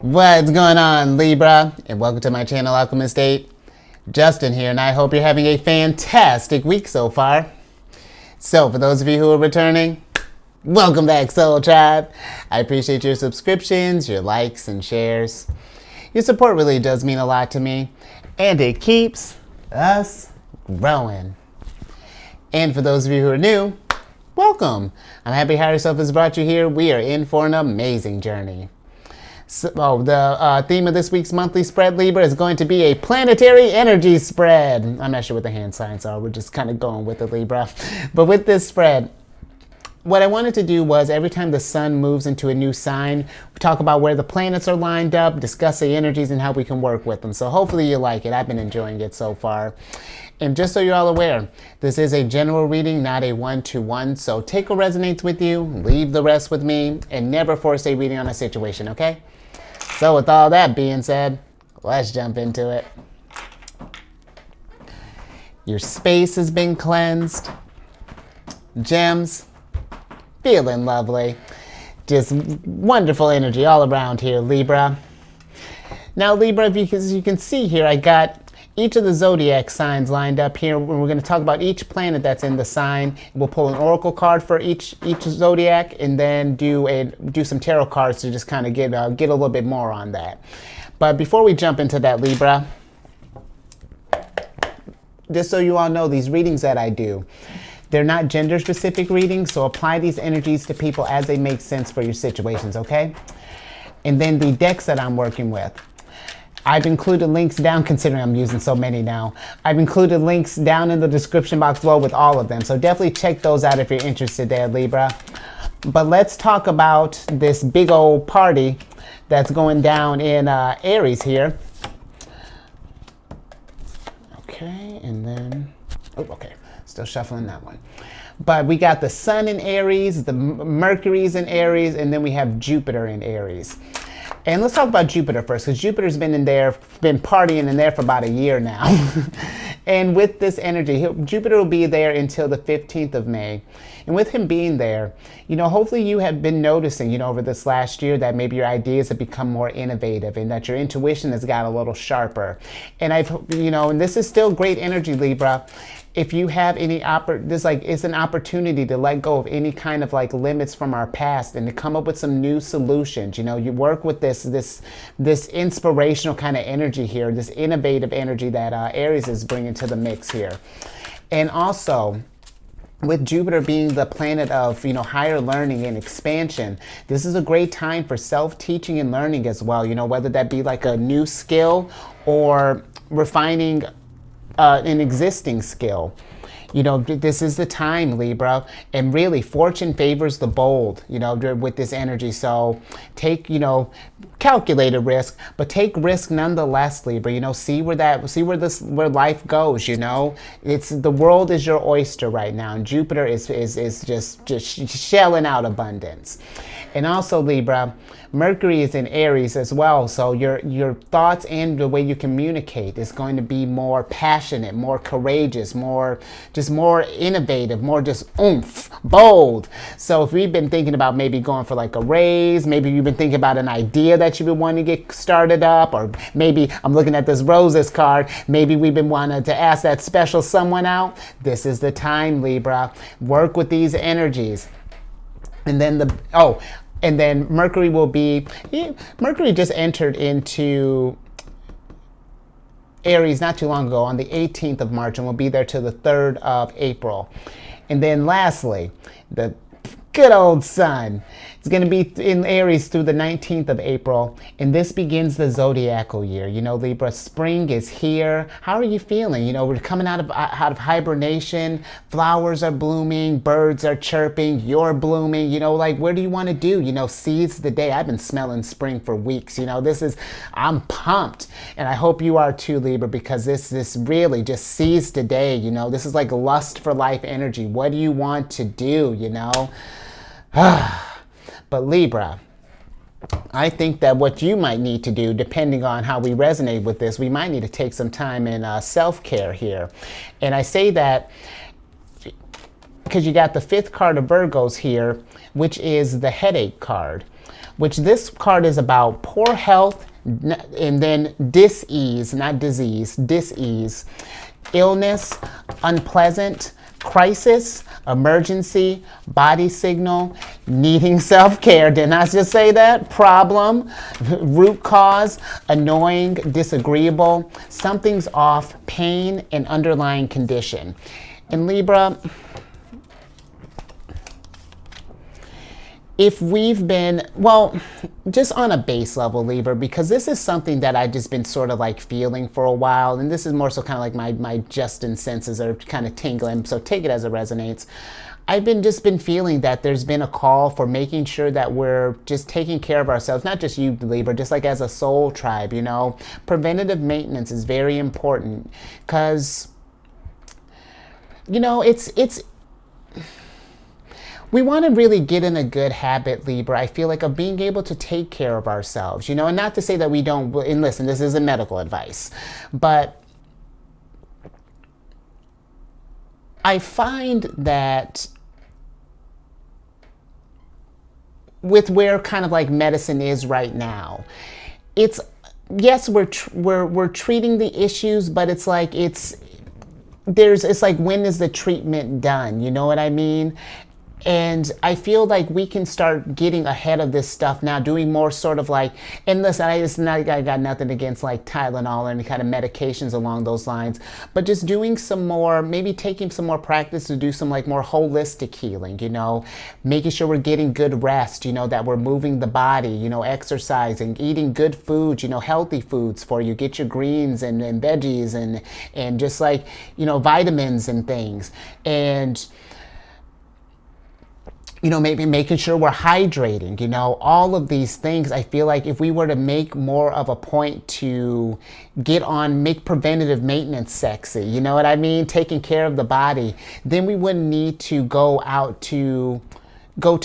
What's going on, Libra? And welcome to my channel, Alchemist. Justin here, and I hope you're having a fantastic week so far. So, for those of you who are returning, welcome back, Soul Tribe. I appreciate your subscriptions, your likes, and shares. Your support really does mean a lot to me, and it keeps us growing. And for those of you who are new, welcome. I'm happy Higher Self has brought you here. We are in for an amazing journey. So, the theme of this week's monthly spread, Libra, is going to be a planetary energy spread. I'm not sure what the hand signs are. We're just kind of going with it, Libra. But with this spread, what I wanted to do was every time the sun moves into a new sign, we talk about where the planets are lined up, discuss the energies and how we can work with them. So hopefully you like it. I've been enjoying it so far. And just so you're all aware, this is a general reading, not a one-to-one. So take what resonates with you, leave the rest with me, and never force a reading on a situation, okay? So with all that being said, let's jump into it. Your space has been cleansed. Gems, feeling lovely. Just wonderful energy all around here, Libra. Now, Libra, as you can see here, I got each of the zodiac signs lined up here. We're going to talk about each planet that's in the sign. We'll pull an oracle card for each zodiac, and then do some tarot cards to just kind of get a little bit more on that. But before we jump into that, Libra, just so you all know, these readings that I do, they're not gender-specific readings, so apply these energies to people as they make sense for your situations, okay? And then the decks that I'm working with, I've included links down, considering I'm using so many now. I've included links down in the description box below with all of them. So definitely check those out if you're interested there, Libra. But let's talk about this big old party that's going down in Aries here. Okay, and then, oh, okay, still shuffling that one. But we got the Sun in Aries, the Mercury's in Aries, and then we have Jupiter in Aries. And let's talk about Jupiter first, because Jupiter's been partying in there for about a year now. And with this energy, Jupiter will be there until the 15th of May. And with him being there, hopefully you have been noticing, over this last year that maybe your ideas have become more innovative and that your intuition has got a little sharper. And and this is still great energy, Libra. If you have any it's an opportunity to let go of any kind of limits from our past and to come up with some new solutions. You work with this inspirational kind of energy here, this innovative energy that Aries is bringing to the mix here. And also, with Jupiter being the planet of, higher learning and expansion, this is a great time for self-teaching and learning as well, whether that be like a new skill or refining an existing skill. This is the time, Libra, and really fortune favors the bold, with this energy. So take, calculated risk, but take risk nonetheless, Libra. See where life goes, It's the world is your oyster right now, and Jupiter is just shelling out abundance. And also, Libra, Mercury is in Aries as well, so your thoughts and the way you communicate is going to be more passionate, more courageous, more innovative, more just oomph, bold. So if we've been thinking about maybe going for a raise, maybe you've been thinking about an idea that you've been wanting to get started up, or maybe I'm looking at this Roses card, maybe we've been wanting to ask that special someone out, this is the time, Libra. Work with these energies. And then Mercury Mercury just entered into Aries not too long ago on the 18th of March and will be there till the 3rd of April. And then lastly, the good old Sun. It's going to be in Aries through the 19th of April, and this begins the zodiacal year. Libra, spring is here. How are you feeling? We're coming out of hibernation. Flowers are blooming. Birds are chirping. You're blooming. Where do you want to do? Seize the day. I've been smelling spring for weeks. I'm pumped, and I hope you are too, Libra, because this really just seize the day. This is like lust for life energy. What do you want to do? But Libra, I think that what you might need to do, depending on how we resonate with this, we might need to take some time in self-care here. And I say that because you got the 5th card of Virgos here, which is the headache card. which this card is about poor health, and then dis-ease, not disease, dis-ease, illness, unpleasant, crisis, emergency, body signal, needing self-care. Didn't I just say that? Problem, root cause, annoying, disagreeable, something's off, pain, and underlying condition. In Libra, if we've been, well, just on a base level, Libra, because this is something that I've just been sort of like feeling for a while, and this is more so kind of like my Justin senses are kind of tingling, so take it as it resonates. I've just been feeling that there's been a call for making sure that we're just taking care of ourselves, not just you, Libra, just like as a soul tribe, you know. Preventative maintenance is very important because, you know, we want to really get in a good habit, Libra, I feel like, of being able to take care of ourselves, you know, and not to say that we don't, and listen, this isn't medical advice, but I find that with where kind of like medicine is right now, it's, yes, we're treating the issues, but it's like, it's like, when is the treatment done? You know what I mean? And I feel like we can start getting ahead of this stuff now, doing more sort of like, and listen, I got nothing against like Tylenol or any kind of medications along those lines, but just doing some more, maybe taking some more practice to do some like more holistic healing, you know, making sure we're getting good rest, you know, that we're moving the body, you know, exercising, eating good foods, you know, healthy foods for you, get your greens and veggies and just like, you know, vitamins and things. And you know, maybe making sure we're hydrating, you know, all of these things. I feel like if we were to make more of a point to make preventative maintenance sexy, you know what I mean? Taking care of the body, then we wouldn't need to go to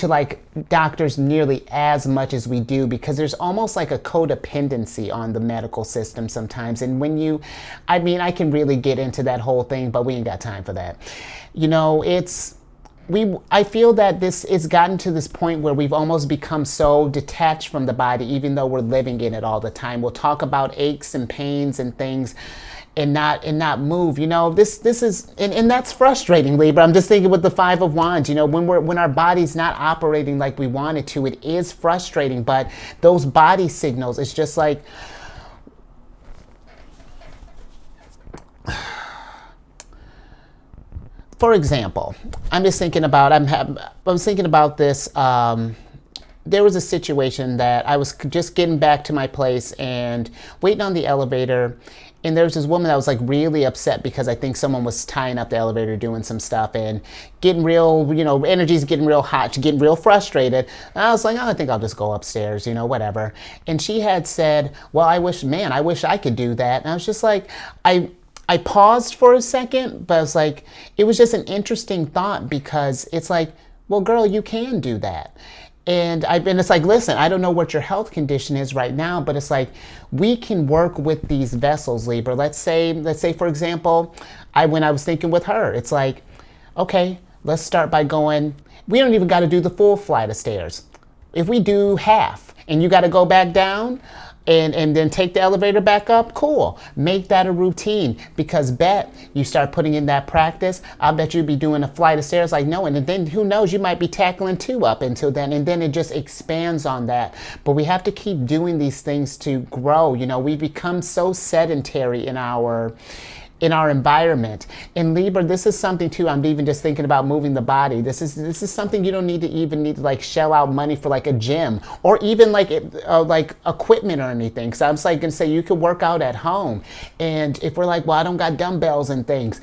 like doctors nearly as much as we do, because there's almost like a codependency on the medical system sometimes. And when I can really get into that whole thing, but we ain't got time for that. You know, I feel that it's gotten to this point where we've almost become so detached from the body, even though we're living in it all the time. We'll talk about aches and pains and things and not move. You know, this is, and that's frustrating, Libra. I'm just thinking with the Five of Wands, you know, when our body's not operating like we want it to, it is frustrating. But those body signals, it's just like, for example, I'm just thinking about, I was thinking about this. There was a situation that I was just getting back to my place and waiting on the elevator. And there was this woman that was like really upset because I think someone was tying up the elevator, doing some stuff and getting real, you know, energy's getting real hot, she's getting real frustrated. And I was like, oh, I think I'll just go upstairs, you know, whatever. And she had said, well, I wish I could do that. And I was just like, I paused for a second, but it's like, it was just an interesting thought, because it's like, well, girl, you can do that. And it's like, listen, I don't know what your health condition is right now, but it's like, we can work with these vessels, Libra. Let's say, for example, when I was thinking with her, it's like, okay, let's start by going, we don't even got to do the full flight of stairs. If we do half and you got to go back down, and then take the elevator back up, cool. Make that a routine, because you start putting in that practice, I'll bet you'd be doing a flight of stairs like no one. And then who knows, you might be tackling 2 up until then, and then it just expands on that. But we have to keep doing these things to grow. You know, we've become so sedentary in our environment. In Libra, this is something too, I'm even just thinking about moving the body. This is something you don't need to like shell out money for, like a gym or even like equipment or anything. So I'm like gonna say you could work out at home. And if we're like, well, I don't got dumbbells and things,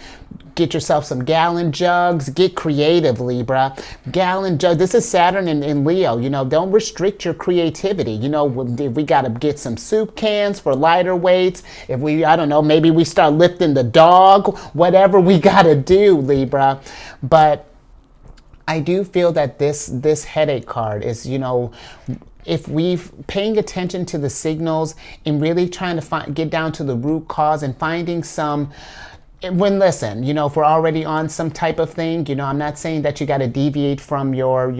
get yourself some gallon jugs, get creative, Libra. Gallon jug, this is Saturn in Leo, you know, don't restrict your creativity. You know, if we gotta get some soup cans for lighter weights, if I don't know, maybe we start lifting the dog, whatever we gotta do, Libra. But I do feel that this headache card is, you know, if we're paying attention to the signals and really trying to get down to the root cause and finding some when listen, if we're already on some type of thing, I'm not saying that you got to deviate from your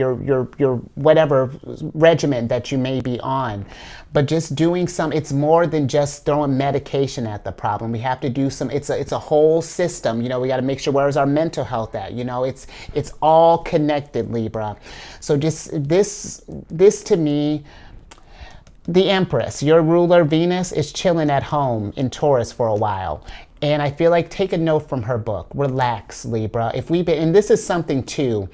whatever regimen that you may be on, but just doing it's more than just throwing medication at the problem. We have to do it's a whole system. We got to make sure, where's our mental health at? It's all connected, Libra. So just this to me, the Empress, your ruler Venus, is chilling at home in Taurus for a while. And I feel like take a note from her book. Relax, Libra. And this is something too,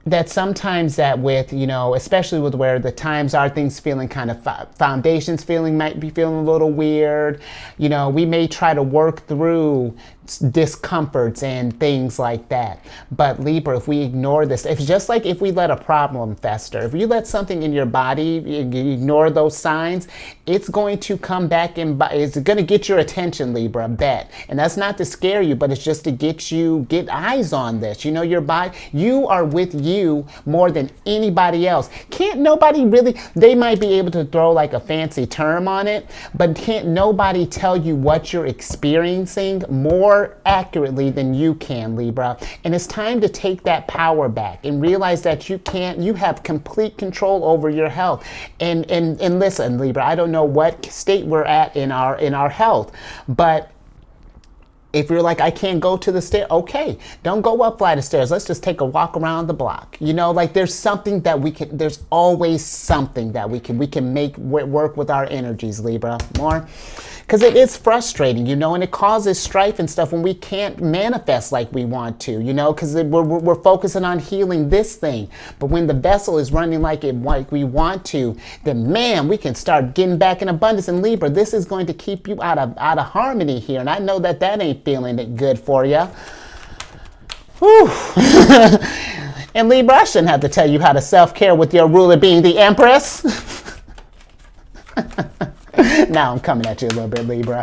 that sometimes that with, especially with where the times are, things feeling kind of, foundations might be feeling a little weird. We may try to work through discomforts and things like that. But Libra, if we ignore this, it's just like if we let a problem fester, if you let something in your body, you ignore those signs, it's going to come back and it's going to get your attention, Libra, bet. And that's not to scare you, but it's just to get eyes on this. Your body, you are with you more than anybody else. Can't nobody really, they might be able to throw like a fancy term on it, but can't nobody tell you what you're experiencing more accurately than you can, Libra. And it's time to take that power back and realize that you have complete control over your health. And listen, Libra, I don't know what state we're at in our health, but if you're like, I can't go to the stair, okay, don't go up flight of stairs. Let's just take a walk around the block. There's something that there's always something that we can make work with our energies, Libra, more. Because it is frustrating, and it causes strife and stuff when we can't manifest like we want to, because we're focusing on healing this thing. But when the vessel is running like we want to, then man, we can start getting back in abundance. And Libra, this is going to keep you out of harmony here. And I know that ain't feeling it good for you. Whew. And Libra, I shouldn't have to tell you how to self-care with your ruler being the Empress. Now I'm coming at you a little bit, Libra.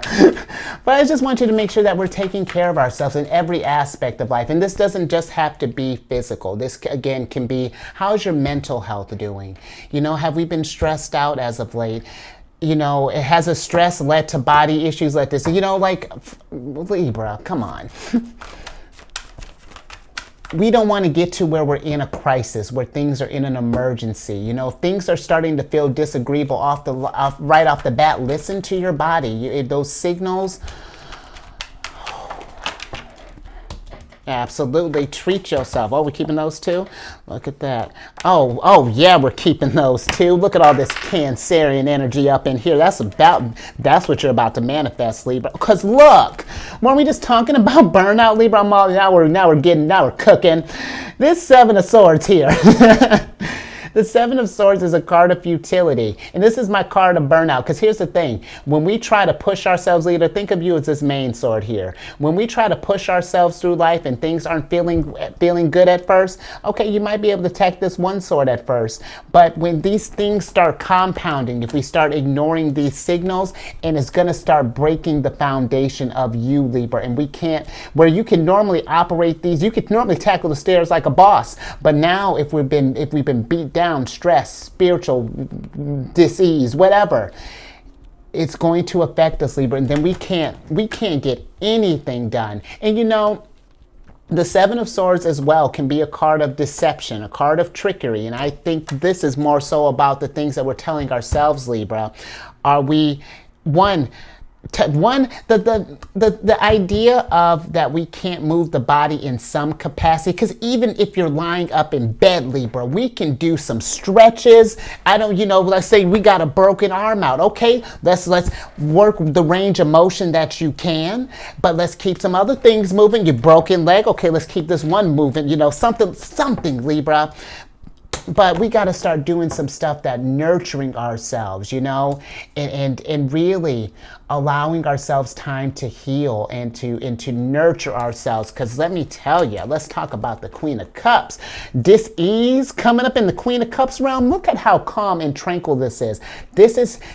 But I just want you to make sure that we're taking care of ourselves in every aspect of life. And this doesn't just have to be physical. This, again, can be, how's your mental health doing? Have we been stressed out as of late? Has a stress led to body issues like this? Libra, come on. We don't want to get to where we're in a crisis, where things are in an emergency. If things are starting to feel disagreeable right off the bat, listen to your body. Those signals, absolutely, treat yourself. Oh, we're keeping those too? Look at that. Oh yeah, we're keeping those too. Look at all this Cancerian energy up in here. That's what you're about to manifest, Libra. Because look, weren't we just talking about burnout, Libra? Now we're cooking. This Seven of Swords here. The Seven of Swords is a card of futility. And this is my card of burnout. Because here's the thing. When we try to push ourselves, Leader, think of you as this main sword here. When we try to push ourselves through life and things aren't feeling good at first, okay, you might be able to attack this one sword at first. But when these things start compounding, if we start ignoring these signals, and it's going to start breaking the foundation of you, Libra. And we can't, where you can normally operate these, you could normally tackle the stairs like a boss. But now if we've been beat down, stress, spiritual disease, whatever, it's going to affect us, Libra, and then we can't get anything done. And the Seven of Swords as well can be a card of deception, a card of trickery, and I think this is more so about the things that we're telling ourselves, Libra. Are we the idea of that we can't move the body in some capacity, because even if you're lying up in bed, Libra, we can do some stretches. Let's say we got a broken arm out. Okay, let's work the range of motion that you can, but let's keep some other things moving. Your broken leg, okay, let's keep this one moving. Something, Libra. But we got to start doing some stuff that nurturing ourselves, and really allowing ourselves time to heal and to nurture ourselves. Because let me tell you, let's talk about the Queen of Cups. Dis-ease coming up in the Queen of Cups realm. Look at how calm and tranquil this is.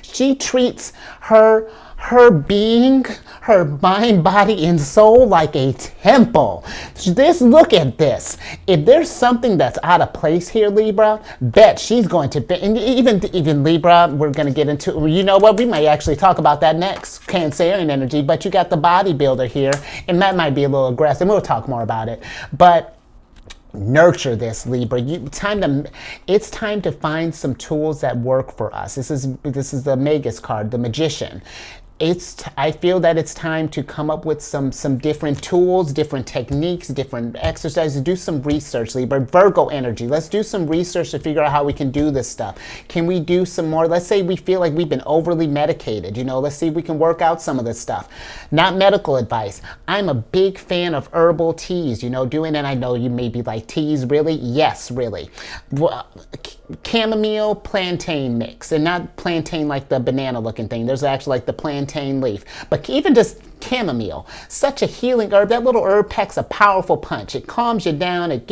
She treats her her being, her mind, body, and soul like a temple. Look at this. If there's something that's out of place here, Libra, bet she's going to be, and even Libra, we're going to get into, you know what, we might actually talk about that next, Cancerian energy, but you got the bodybuilder here, and that might be a little aggressive. We'll talk more about it. But nurture this, Libra. It's time to find some tools that work for us. This is the Magus card, the Magician. I feel that it's time to come up with some different tools, different techniques, different exercises. Do some research, Libra. Virgo energy. Let's do some research to figure out how we can do this stuff. Can we do some more? Let's say we feel like we've been overly medicated. Let's see if we can work out some of this stuff. Not medical advice. I'm a big fan of herbal teas. And I know you may be like, teas, really? Yes, really. Chamomile plantain mix, and not plantain like the banana looking thing. There's actually like the plantain leaf, but even just chamomile, such a healing herb. That little herb packs a powerful punch. It calms you down. It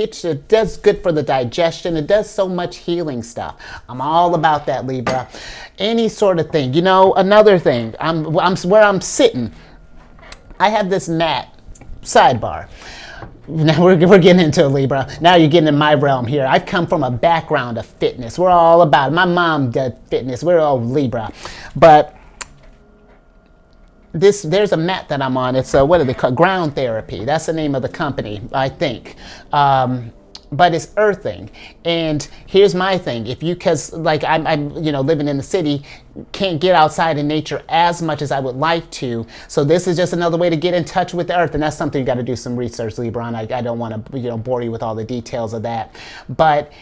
does good for the digestion. It does so much healing stuff. I'm all about that, Libra. Any sort of thing. Another thing. I'm where I'm sitting. I have this mat. Sidebar. Now we're getting into it, Libra. Now you're getting in my realm here. I've come from a background of fitness. We're all about it. My mom did fitness. We're all Libra. But there's a mat that I'm on. It's what do they call ground therapy? That's the name of the company, I think. But it's earthing. And here's my thing. Because I'm living in the city, can't get outside in nature as much as I would like to. So this is just another way to get in touch with the earth. And that's something you got to do some research, Libra. And I don't want to bore you with all the details of that. But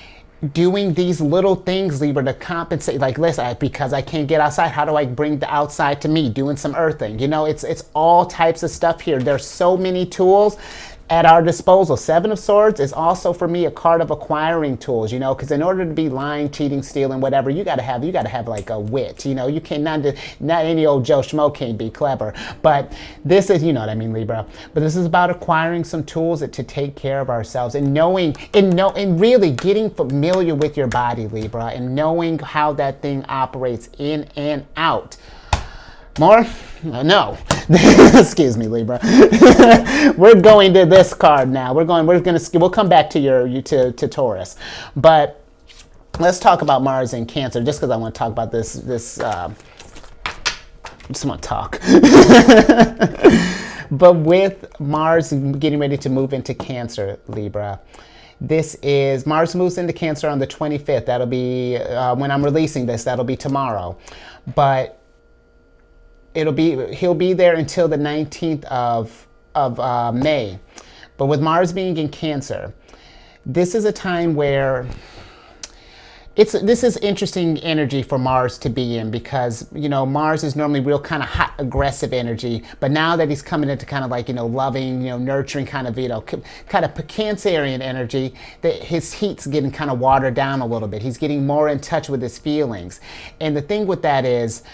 doing these little things, Libra, to compensate, listen, because I can't get outside, how do I bring the outside to me? Doing some earthing. It's all types of stuff here. There's so many tools at our disposal. Seven of Swords is also for me a card of acquiring tools, because in order to be lying, cheating, stealing, whatever, you gotta have like a wit. You cannot, not any old Joe Schmo can be clever. But this is, you know what I mean, Libra. But this is about acquiring some tools to take care of ourselves and and really getting familiar with your body, Libra, and knowing how that thing operates in and out. More? No. Excuse me, Libra. We're going to this card now. We'll come back to Taurus. But let's talk about Mars and Cancer, just because I want to talk about this I just want to talk. But with Mars getting ready to move into Cancer, Libra, Mars moves into Cancer on the 25th. That'll be, when I'm releasing this, that'll be tomorrow. But he'll be there until the 19th of May. But with Mars being in Cancer, this is a time where this is interesting energy for Mars to be in, because Mars is normally real kind of hot, aggressive energy, but now that he's coming into kind of like loving, nurturing kind of kind of Cancerian energy, that his heat's getting kind of watered down a little bit. He's getting more in touch with his feelings, and the thing with that is,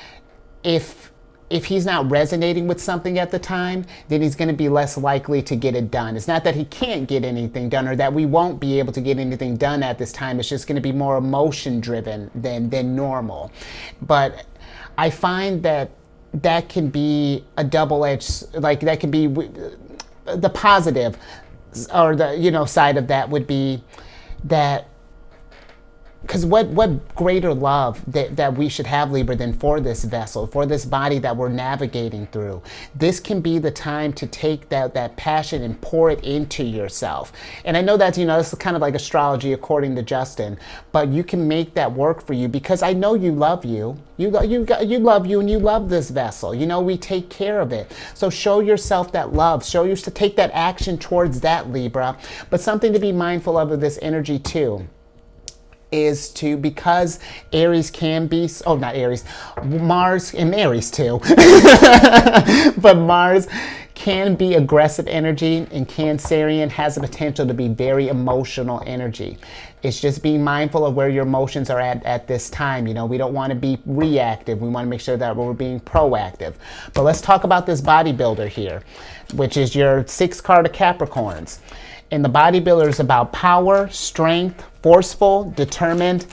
if he's not resonating with something at the time, then he's going to be less likely to get it done. It's not that he can't get anything done or that we won't be able to get anything done at this time. It's just going to be more emotion driven than normal. But I find that can be a double-edged, that can be the positive, or the side of that would be that, because what greater love that we should have, Libra, than for this vessel, for this body that we're navigating through. This can be the time to take that passion and pour it into yourself. And I know that's, this is kind of like astrology according to Justin, but you can make that work for you, because I know you love you. You love you, and you love this vessel. We take care of it. So show yourself that love. To take that action towards that, Libra. But something to be mindful of this energy too is because Aries can be, not Aries, Mars and Aries too, but Mars can be aggressive energy, and Cancerian has the potential to be very emotional energy. It's just being mindful of where your emotions are at this time. We don't want to be reactive. We want to make sure that we're being proactive. But let's talk about this bodybuilder here, which is your 6th card of Capricorns. And the bodybuilder is about power, strength, forceful, determined,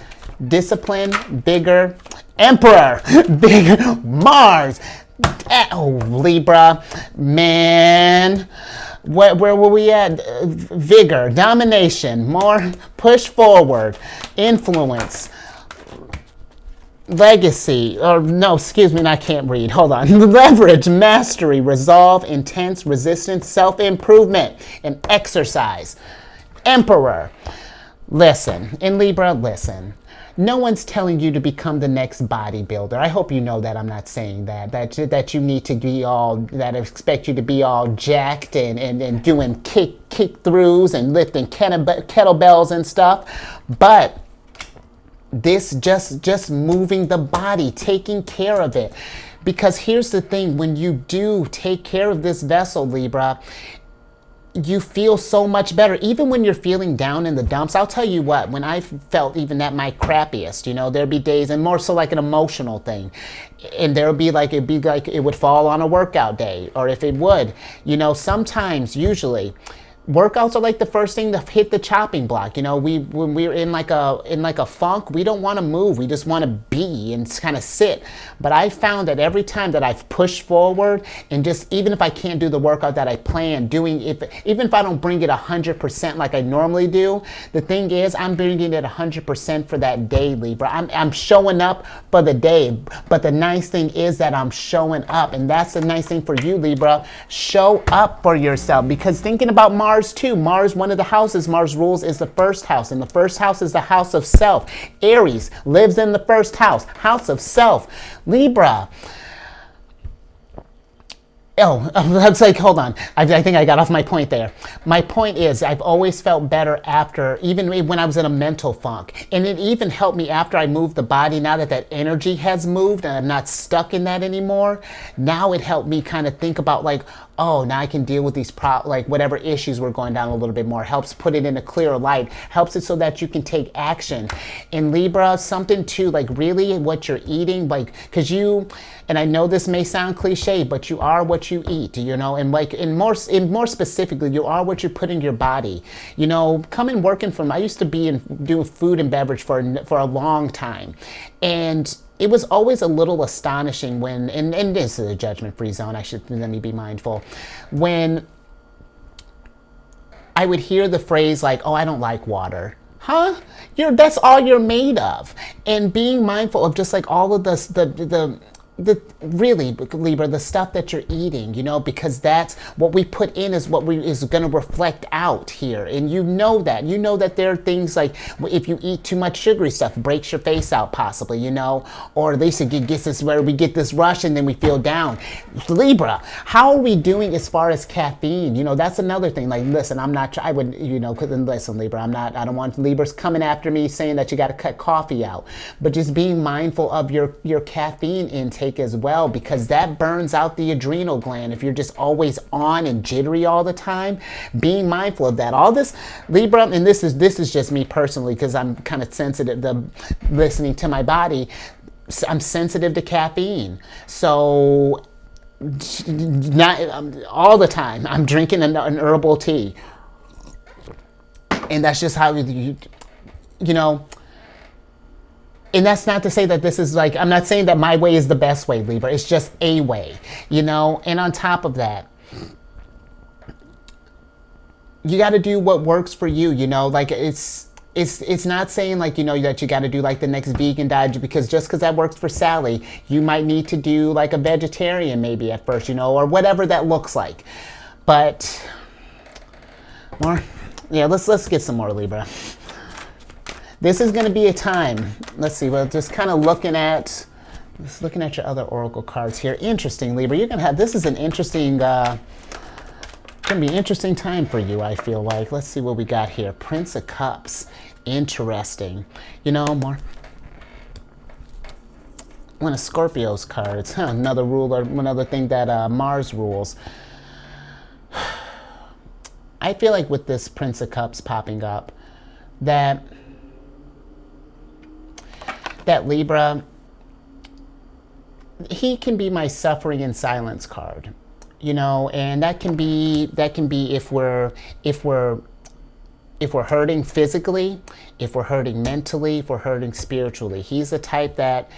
discipline, vigor, Emperor, big Mars. Oh, Libra, man. Where were we at? Vigor, domination, more push forward, influence, legacy, or no, excuse me, I can't read. Hold on. Leverage, mastery, resolve, intense, resistance, self-improvement, and exercise. Emperor. Listen, in Libra, listen. No one's telling you to become the next bodybuilder. I hope you know that I'm not saying that you need to be all, that I expect you to be all jacked and doing kick throughs and lifting kettlebells and stuff. But this just moving the body, taking care of it. Because here's the thing, when you do take care of this vessel, Libra, you feel so much better. Even when you're feeling down in the dumps, I'll tell you what, when I felt even at my crappiest, you know, there'd be days, and more so like an emotional thing, and it'd be like it would fall on a workout day, or if it would, you know, sometimes, usually, workouts are like the first thing to hit the chopping block. You know, when we're in like a funk, we don't want to move. We just want to be and kind of sit. But I found that every time that I've pushed forward, and just even if I can't do the workout that I plan doing, even if I don't bring it 100% like I normally do, the thing is I'm bringing it 100% for that day, Libra. I'm showing up for the day. But the nice thing is that I'm showing up, and that's the nice thing for you, Libra. Show up for yourself, because thinking about Mars too. Mars, one of the houses Mars rules is the first house, and the first house is the house of self. Aries lives in the first house, house of self. Libra. Oh, that's like, hold on. I think I got off my point there. My point is, I've always felt better after, even when I was in a mental funk. And it even helped me after I moved the body, now that that energy has moved and I'm not stuck in that anymore. Now it helped me kind of think about like, oh, now I can deal with these like whatever issues were going down a little bit more. Helps put it in a clearer light. Helps it so that you can take action. In Libra, something too, like really what you're eating, like, because you, and I know this may sound cliche, but you are what you eat, you know, and like more specifically, you are what you put in your body. You know, coming working from, I used to be doing food and beverage for a long time, and it was always a little astonishing when, and this is a judgment-free zone, let me be mindful, when I would hear the phrase like, oh, I don't like water. Huh? That's all you're made of. And being mindful of just like all of the really, Libra, the stuff that you're eating, you know, because that's what we put in is what is going to reflect out here. And you know that there are things like, if you eat too much sugary stuff, breaks your face out possibly, you know, or at least it gets us where we get this rush and then we feel down. Libra, how are we doing as far as caffeine? You know, that's another thing. Like, listen, I would, you know, listen, Libra, I don't want Libras coming after me saying that you got to cut coffee out, but just being mindful of your caffeine intake as well, because that burns out the adrenal gland if you're just always on and jittery all the time. Being mindful of that. All this, Libra, and this is just me personally, because I'm kind of sensitive to listening to my body. I'm sensitive to caffeine, so not all the time I'm drinking an herbal tea, and that's just how you know. And that's not to say that this is like, I'm not saying that my way is the best way, Libra. It's just a way, you know? And on top of that, you got to do what works for you, you know? Like, it's not saying like, you know, that you got to do like the next vegan diet, because just because that works for Sally, you might need to do like a vegetarian maybe at first, you know, or whatever that looks like. But more, yeah, let's get some more, Libra. This is going to be a time. Let's see. Well, just kind of looking at your other oracle cards here. Interesting, Libra. You're going to have, this is an interesting, going to be an interesting time for you, I feel like. Let's see what we got here. Prince of Cups. Interesting. You know, more. One of Scorpio's cards. Another ruler, another thing that Mars rules. I feel like with this Prince of Cups popping up, that Libra, he can be my suffering in silence card, you know, and that can be if we're hurting physically, if we're hurting mentally, if we're hurting spiritually. He's the type that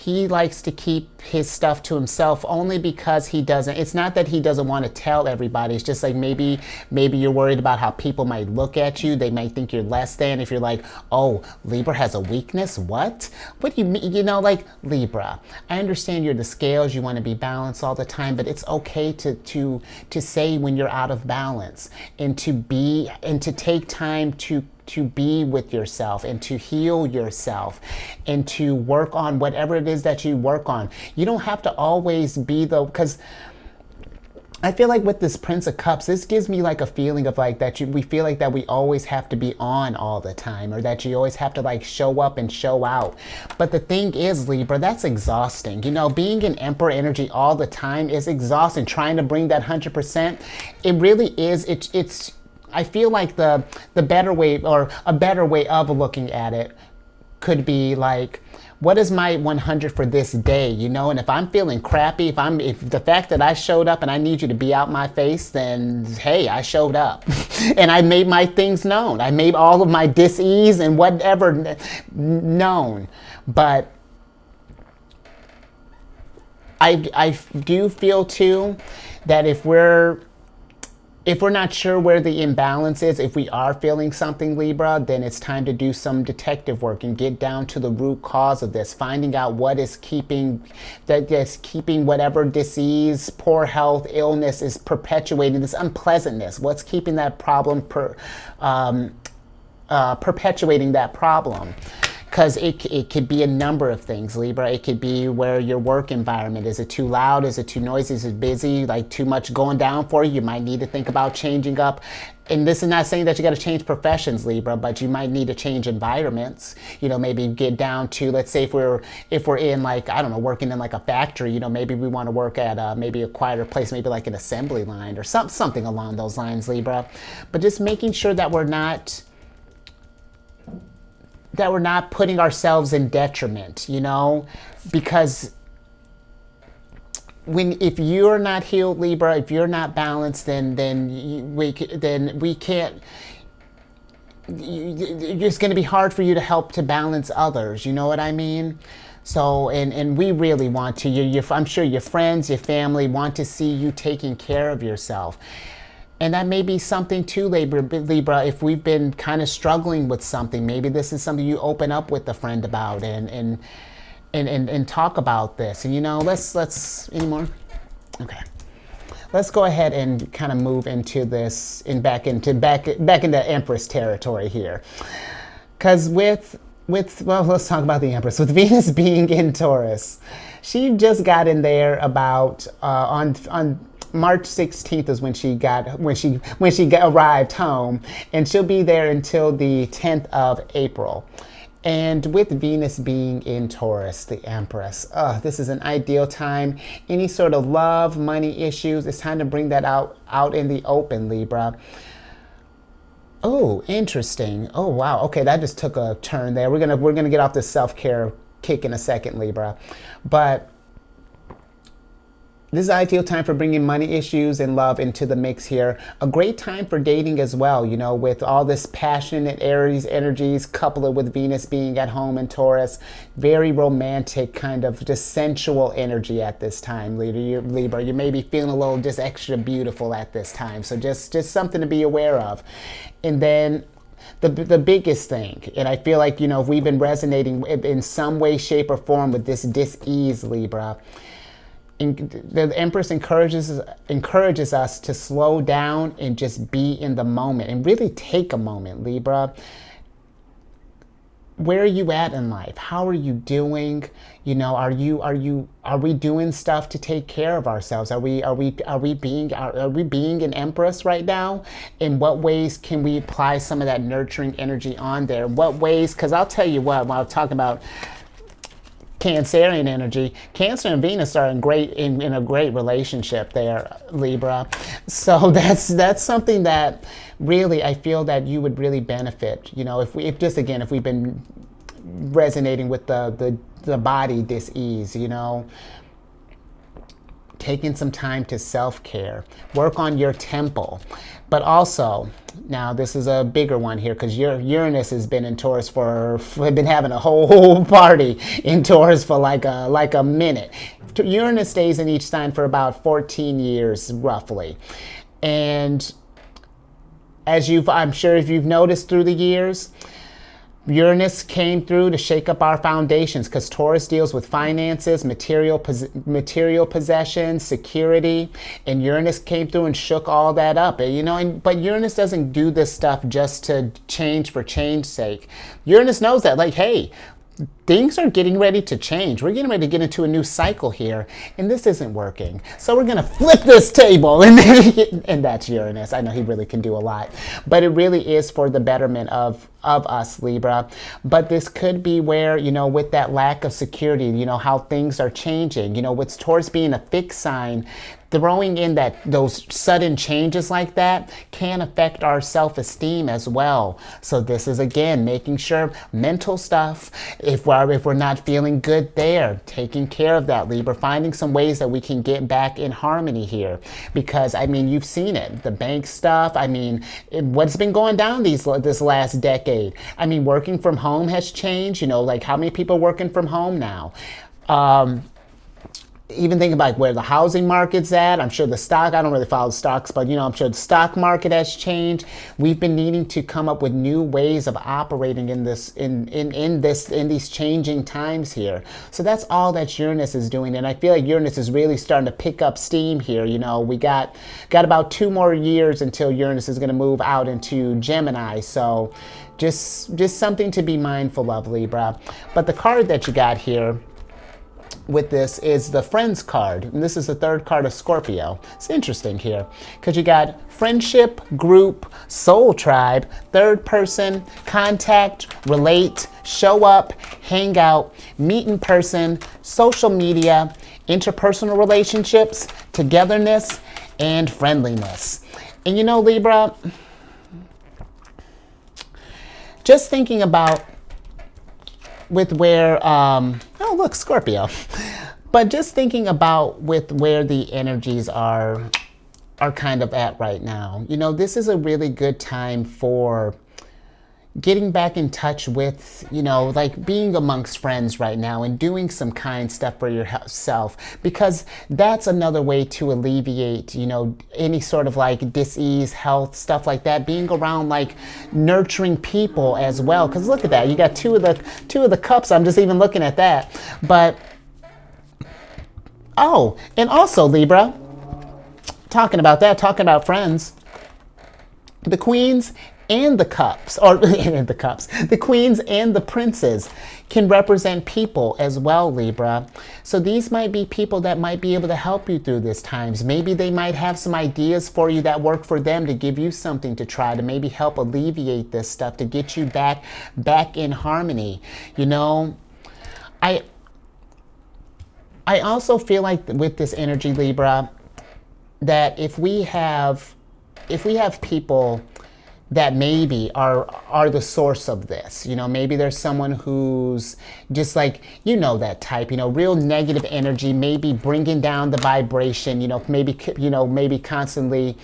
he likes to keep his stuff to himself only because he doesn't, it's not that he doesn't want to tell everybody. It's just like maybe you're worried about how people might look at you. They might think you're less than if you're like, oh, Libra has a weakness. What do you mean? You know, like, Libra, I understand you're the scales, you want to be balanced all the time, but it's okay to say when you're out of balance, and to take time to be with yourself and to heal yourself and to work on whatever it is that you work on. You don't have to always be because I feel like with this Prince of Cups, this gives me like a feeling of like that we feel like that we always have to be on all the time, or that you always have to like show up and show out. But the thing is, Libra, that's exhausting. You know, being in Emperor energy all the time is exhausting. Trying to bring that 100%, it really is. It's I feel like the better way, or a better way of looking at it, could be like, what is my 100 for this day, you know? And if I'm feeling crappy, if the fact that I showed up and I need you to be out my face, then hey, I showed up and I made my things known. I made all of my dis-ease and whatever known. But I do feel too that if we're not sure where the imbalance is, if we are feeling something, Libra, then it's time to do some detective work and get down to the root cause of this, finding out what is keeping whatever disease, poor health, illness is perpetuating this unpleasantness. What's keeping that problem perpetuating that problem? Because it could be a number of things, Libra. It could be where your work environment, is it too loud? Is it too noisy? Is it busy? Like too much going down for you? You might need to think about changing up. And this is not saying that you got to change professions, Libra, but you might need to change environments. You know, maybe get down to, let's say if we're in like, I don't know, working in like a factory, you know, maybe we want to work at maybe a quieter place, maybe like an assembly line or something along those lines, Libra. But just making sure that we're not putting ourselves in detriment, you know, because if you're not healed, Libra, if you're not balanced, then we can't. It's going to be hard for you to help to balance others. You know what I mean? So, and we really want to. I'm sure your friends, your family want to see you taking care of yourself. And that may be something too, Libra, if we've been kind of struggling with something, maybe this is something you open up with a friend about and talk about this. And you know, let's any more? Okay. Let's go ahead and kind of move into this and back into Empress territory here. Because well, let's talk about the Empress. With Venus being in Taurus, she just got in there about on March 16th is when she arrived home, and she'll be there until the 10th of April. And with Venus being in Taurus, the Empress, this is an ideal time. Any sort of love, money issues, it's time to bring that out in the open, Libra. Oh, interesting. Oh, wow. Okay, that just took a turn there. We're gonna get off the self-care kick in a second, Libra, but this is an ideal time for bringing money issues and love into the mix here. A great time for dating as well, you know, with all this passionate Aries energies, coupled with Venus being at home in Taurus. Very romantic, kind of just sensual energy at this time, Libra. You may be feeling a little just extra beautiful at this time. So just something to be aware of. And then the biggest thing, and I feel like, you know, if we've been resonating in some way, shape, or form with this dis-ease, Libra, the Empress encourages us to slow down and just be in the moment and really take a moment, Libra. Where are you at in life? How are you doing? You know, are we doing stuff to take care of ourselves? Are we being an Empress right now? In what ways can we apply some of that nurturing energy on there? What ways? Because I'll tell you what, when I was talking about Cancerian energy, Cancer and Venus are in a great relationship there, Libra. So that's something that really I feel that you would really benefit. You know, if we've been resonating with the body dis-ease, you know, taking some time to self-care, work on your temple. But also, now this is a bigger one here because Uranus has been in Taurus been having a whole party in Taurus for like a minute. Uranus stays in each sign for about 14 years roughly. And I'm sure if you've noticed through the years, Uranus came through to shake up our foundations because Taurus deals with finances, material possessions, security, and Uranus came through and shook all that up. But Uranus doesn't do this stuff just to change for change's sake. Uranus knows that, like, hey, things are getting ready to change. We're getting ready to get into a new cycle here, and this isn't working. So we're going to flip this table, and that's Uranus. I know he really can do a lot, but it really is for the betterment of us, Libra. But this could be where, with that lack of security, how things are changing, with Taurus being a fixed sign, throwing in those sudden changes like that can affect our self-esteem as well. So this is, again, making sure mental stuff, if we're not feeling good there, taking care of that, Libra, finding some ways that we can get back in harmony here. Because, you've seen it, the bank stuff, what's been going down this last decade. Working from home has changed, like how many people are working from home now? Even thinking about where the housing market's at, I'm sure I don't really follow stocks, but I'm sure the stock market has changed. We've been needing to come up with new ways of operating in these changing times here. So that's all that Uranus is doing, and I feel like Uranus is really starting to pick up steam here. We got about 2 more years until Uranus is going to move out into Gemini. So just something to be mindful of, Libra. But the card that you got here with this is the Friends card, and this is the 3rd card of Scorpio. It's interesting here because you got friendship, group, soul tribe, 3rd person, contact, relate, show up, hang out, meet in person, social media, interpersonal relationships, togetherness, and friendliness. And Libra, just thinking about with where, oh look, Scorpio. But just thinking about with where the energies are kind of at right now. This is a really good time for getting back in touch with, like being amongst friends right now and doing some kind stuff for yourself, because that's another way to alleviate, any sort of like dis-ease, health, stuff like that, being around like nurturing people as well. Because look at that, you got two of the cups. I'm just even looking at that. But, oh, and also Libra, talking about friends, the queens and the cups, the queens and the princes can represent people as well, Libra. So these might be people that might be able to help you through these times. Maybe they might have some ideas for you that work for them to give you something to try to maybe help alleviate this stuff, to get you back in harmony. I also feel like with this energy, Libra, that if we have people that maybe are the source of this. Maybe there's someone who's just like, that type, real negative energy, maybe bringing down the vibration, maybe constantly.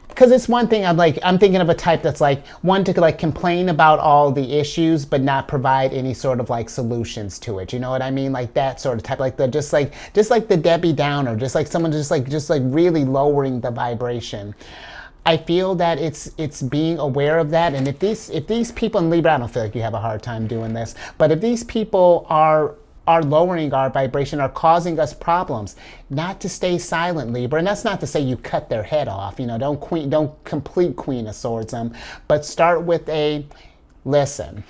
Because it's one thing, I'm thinking of a type that's like one to like complain about all the issues but not provide any sort of like solutions to it. You know what I mean? Like that sort of type, like just like the Debbie Downer, just like someone just like really lowering the vibration. I feel that it's being aware of that, and if these people in Libra, I don't feel like you have a hard time doing this, but if these people are lowering our vibration, are causing us problems, not to stay silent, Libra. And that's not to say you cut their head off, don't complete Queen of Swords them, but start with a listen.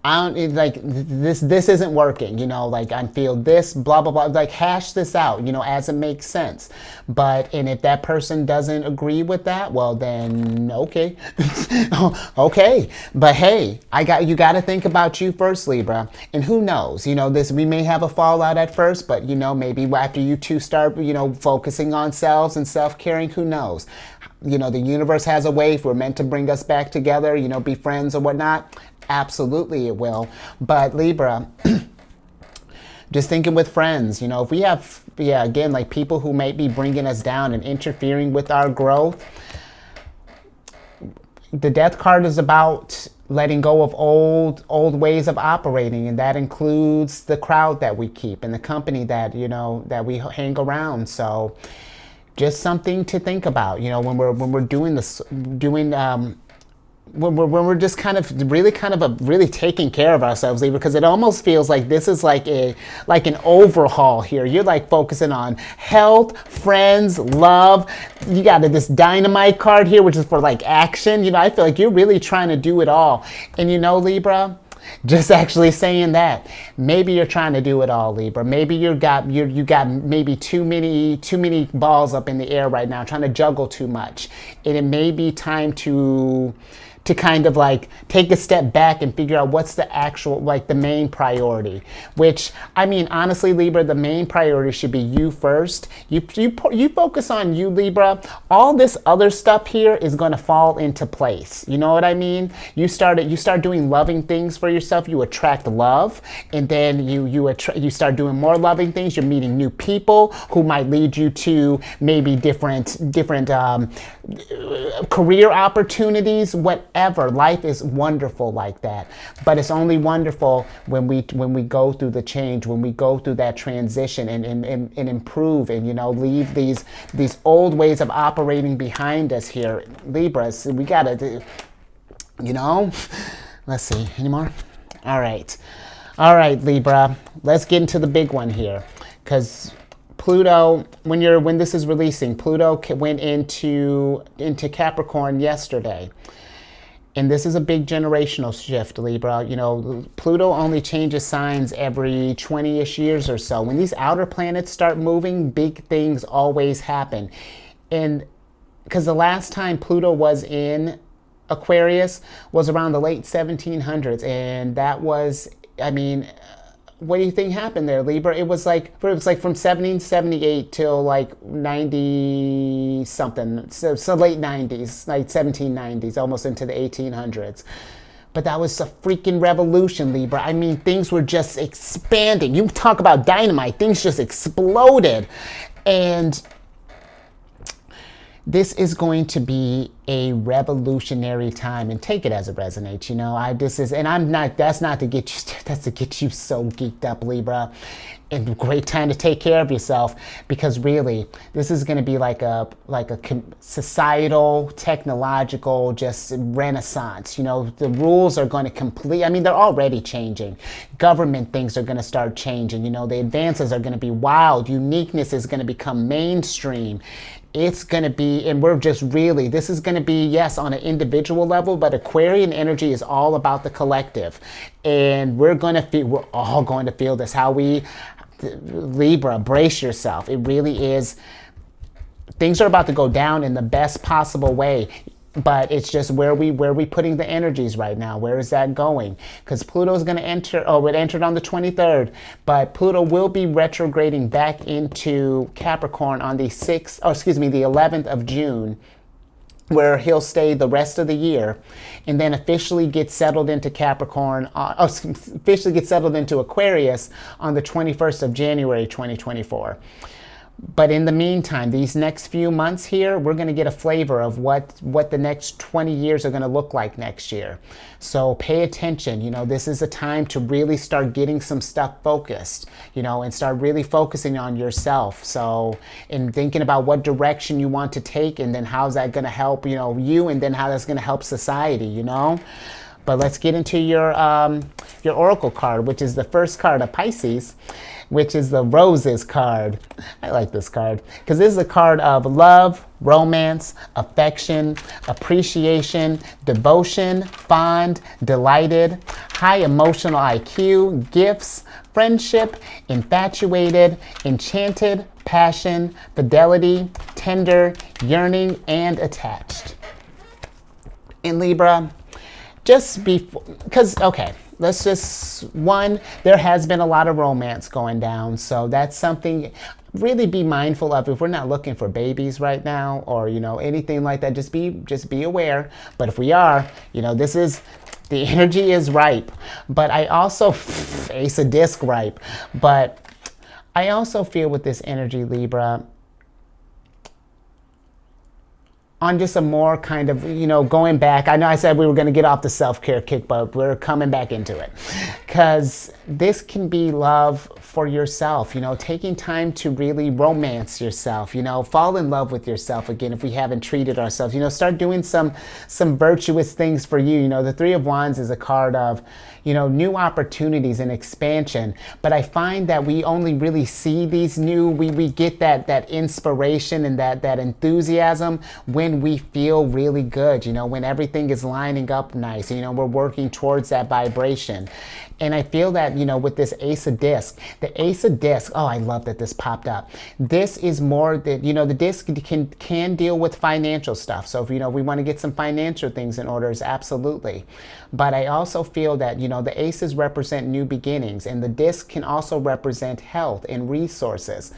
This isn't working, I feel this, blah, blah, blah, like hash this out, as it makes sense. And if that person doesn't agree with that, well then, okay. Okay. But hey, you got to think about you first, Libra. And who knows, we may have a fallout at first, but maybe after you two start, focusing on selves and self-caring, who knows? The universe has a way if we're meant to bring us back together, be friends or whatnot. Absolutely it will. But Libra, Just thinking with friends, you know, if we have, yeah, again, like people who may be bringing us down and interfering with our growth. The Death card is about letting go of old ways of operating, and that includes the crowd that we keep and the company that, you know, that we hang around. So just something to think about, you know, when we're doing this, when we're just really taking care of ourselves, Libra, because it almost feels like this is like an overhaul here. You're like focusing on health, friends, love. You got this dynamite card here, which is for like action. You know, I feel like you're really trying to do it all. And you know, Libra, just actually saying that, maybe you're trying to do it all, Libra. Maybe you got maybe too many balls up in the air right now, trying to juggle too much, and it may be time to kind of like take a step back and figure out what's the actual, like the main priority. Which, I mean, honestly, Libra, the main priority should be you first. You focus on you, Libra. All this other stuff here is going to fall into place. You know what I mean? You start doing loving things for yourself. You attract love, and then you start doing more loving things. You're meeting new people who might lead you to maybe different career opportunities, whatever. Life is wonderful like that, but it's only wonderful when we go through the change, when we go through that transition and improve, and, you know, leave these old ways of operating behind us here, Libras. We gotta do, you know. Let's see, any more? All right, Libra. Let's get into the big one here, because Pluto, when this is releasing, Pluto went into Capricorn yesterday. And this is a big generational shift, Libra. You know, Pluto only changes signs every 20-ish years or so. When these outer planets start moving, big things always happen. And because the last time Pluto was in Aquarius was around the late 1700s. And that was, I mean, what do you think happened there, Libra? It was like from 1778 till like 90 something, so late 90s, like 1790s, almost into the 1800s. But that was a freaking revolution, Libra. I mean, things were just expanding. You talk about dynamite, things just exploded. And this is going to be a revolutionary time, and take it as it resonates. You know, that's to get you so geeked up, Libra. And a great time to take care of yourself, because really, this is going to be like a societal, technological, just renaissance. You know, the rules are going to they're already changing. Government things are going to start changing. You know, the advances are going to be wild. Uniqueness is going to become mainstream. It's going to be, and this is going to be, yes, on an individual level, but Aquarian energy is all about the collective. And we're all going to feel this. Libra, brace yourself. It really is. Things are about to go down in the best possible way. But it's just where we putting the energies right now. Where is that going? Because Pluto's going to enter. Oh, it entered on the 23rd, but Pluto will be retrograding back into Capricorn on the 11th of June, where he'll stay the rest of the year, and then officially get settled into Aquarius on the 21st of January 2024. But in the meantime, these next few months here, we're going to get a flavor of what the next 20 years are going to look like next year. So pay attention. You know, this is a time to really start getting some stuff focused, you know, and start really focusing on yourself. So, and thinking about what direction you want to take, and then how's that going to help, you know, you, and then how that's going to help society, you know. But let's get into your Oracle card, which is the first card of Pisces, which is the Roses card. I like this card because this is a card of love, romance, affection, appreciation, devotion, fond, delighted, high emotional IQ, gifts, friendship, infatuated, enchanted, passion, fidelity, tender, yearning, and attached. In Libra, there has been a lot of romance going down, so that's something really be mindful of. If we're not looking for babies right now, or, you know, anything like that, just be aware. But if we are, you know, this is The energy is ripe, but I also, Ace of Disc ripe, but I also feel with this energy, Libra, on just a more kind of, going back. I know I said we were going to get off the self-care kick, but we're coming back into it. Because this can be love for yourself, taking time to really romance yourself, fall in love with yourself again if we haven't treated ourselves, start doing some virtuous things for you. The Three of Wands is a card of, new opportunities and expansion. But I find that we only really see these we get that inspiration and that enthusiasm when we feel really good, when everything is lining up nice, we're working towards that vibration. And I feel that, with this Ace of Disc, the Ace of Disc, oh, I love that this popped up. This is more that, the disc can deal with financial stuff. So if, we want to get some financial things in orders, absolutely. But I also feel that, the aces represent new beginnings, and the disc can also represent health and resources.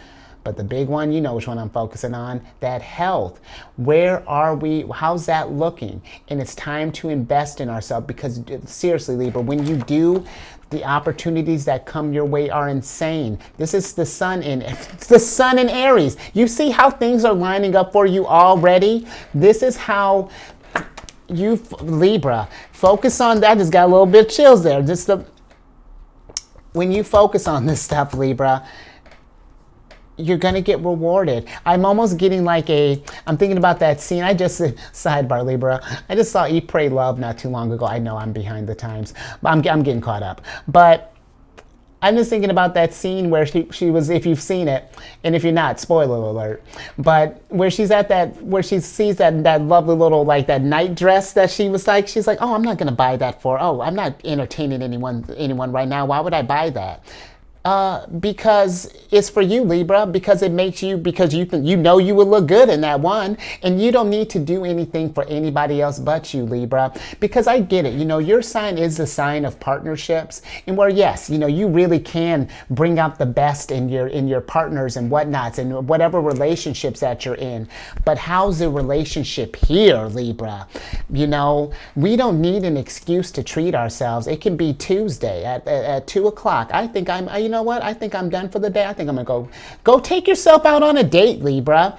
But the big one, which one I'm focusing on, that health. Where are we? How's that looking? And it's time to invest in ourselves, because seriously, Libra, when you do, the opportunities that come your way are insane. This is the sun in Aries. You see how things are lining up for you already? This is how you, Libra, focus on that. Just got a little bit of chills there. When you focus on this stuff, Libra, you're going to get rewarded. I'm almost getting I'm thinking about that scene. Sidebar, Libra, I just saw Eat, Pray, Love not too long ago. I know I'm behind the times, but I'm getting caught up. But I'm just thinking about that scene where she was, if you've seen it, and if you're not, spoiler alert, but where she sees that lovely little, that night dress that she's like, oh, I'm not going to buy that I'm not entertaining anyone right now. Why would I buy that? Because it's for you, Libra, because it makes you, because you think, you will look good in that one, and you don't need to do anything for anybody else but you, Libra. Because I get it, your sign is the sign of partnerships, and where, yes, you really can bring out the best in your partners and whatnots and whatever relationships that you're in. But how's the relationship here, Libra? We don't need an excuse to treat ourselves. It can be Tuesday at 2 o'clock. I think you know what? I think I'm done for the day. I think I'm gonna go take yourself out on a date, Libra.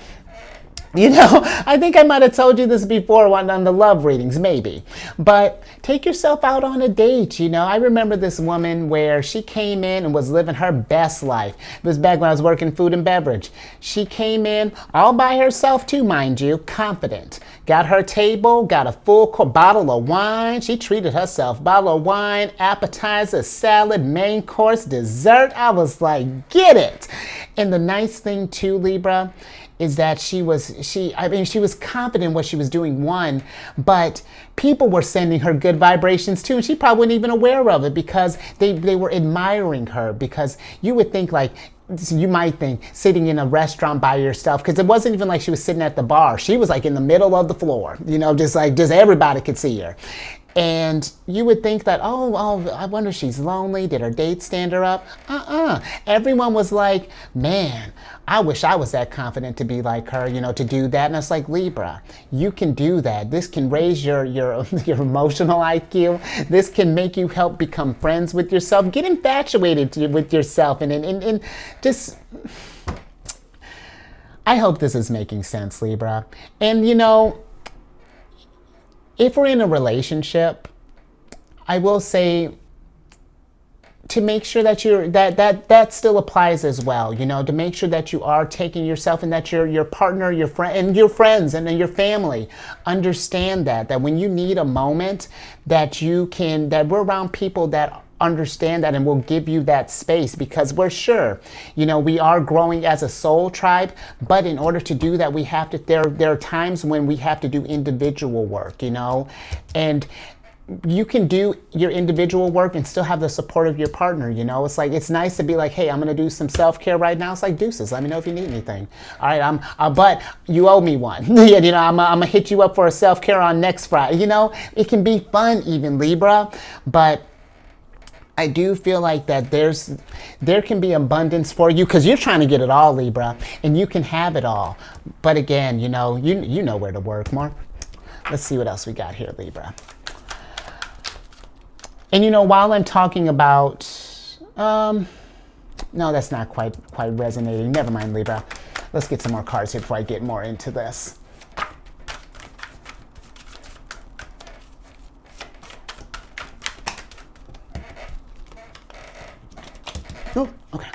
I think I might have told you this before on the love readings, maybe. But take yourself out on a date, I remember this woman where she came in and was living her best life. It was back when I was working food and beverage. She came in all by herself too, mind you, confident. Got her table, got a full bottle of wine. She treated herself. Bottle of wine, appetizer, salad, main course, dessert. I was like, get it. And the nice thing too, Libra, is that she was confident in what she was doing, one, but people were sending her good vibrations too, and she probably wasn't even aware of it, because they were admiring her. Because you would think you might think sitting in a restaurant by yourself, because it wasn't even like she was sitting at the bar. She was in the middle of the floor, just everybody could see her. And you would think that, oh, I wonder if she's lonely. Did her date stand her up? Everyone was like, man, I wish I was that confident to be like her, to do that. And it's like, Libra, you can do that. This can raise your emotional IQ. This can make you help become friends with yourself. Get infatuated with yourself. And just, I hope this is making sense, Libra. And, if we're in a relationship, I will say to make sure that that still applies as well, to make sure that you are taking yourself, and that your partner, your friend, and your friends and your family understand that when you need a moment, that we're around people that understand that and will give you that space, because we're sure, we are growing as a soul tribe, but in order to do that, we have to, there are times when we have to do individual work, and you can do your individual work and still have the support of your partner, It's it's nice to be like, hey, I'm going to do some self-care right now. It's like, deuces, let me know if you need anything. All right, but you owe me one. I'm going to hit you up for a self-care on next Friday. It can be fun even, Libra, but I do feel like that there can be abundance for you, because you're trying to get it all, Libra, and you can have it all. But again, you know where to work more. Let's see what else we got here, Libra. And you know, while I'm talking about, no, that's not quite resonating. Never mind, Libra. Let's get some more cards here before I get more into this. Oh, okay.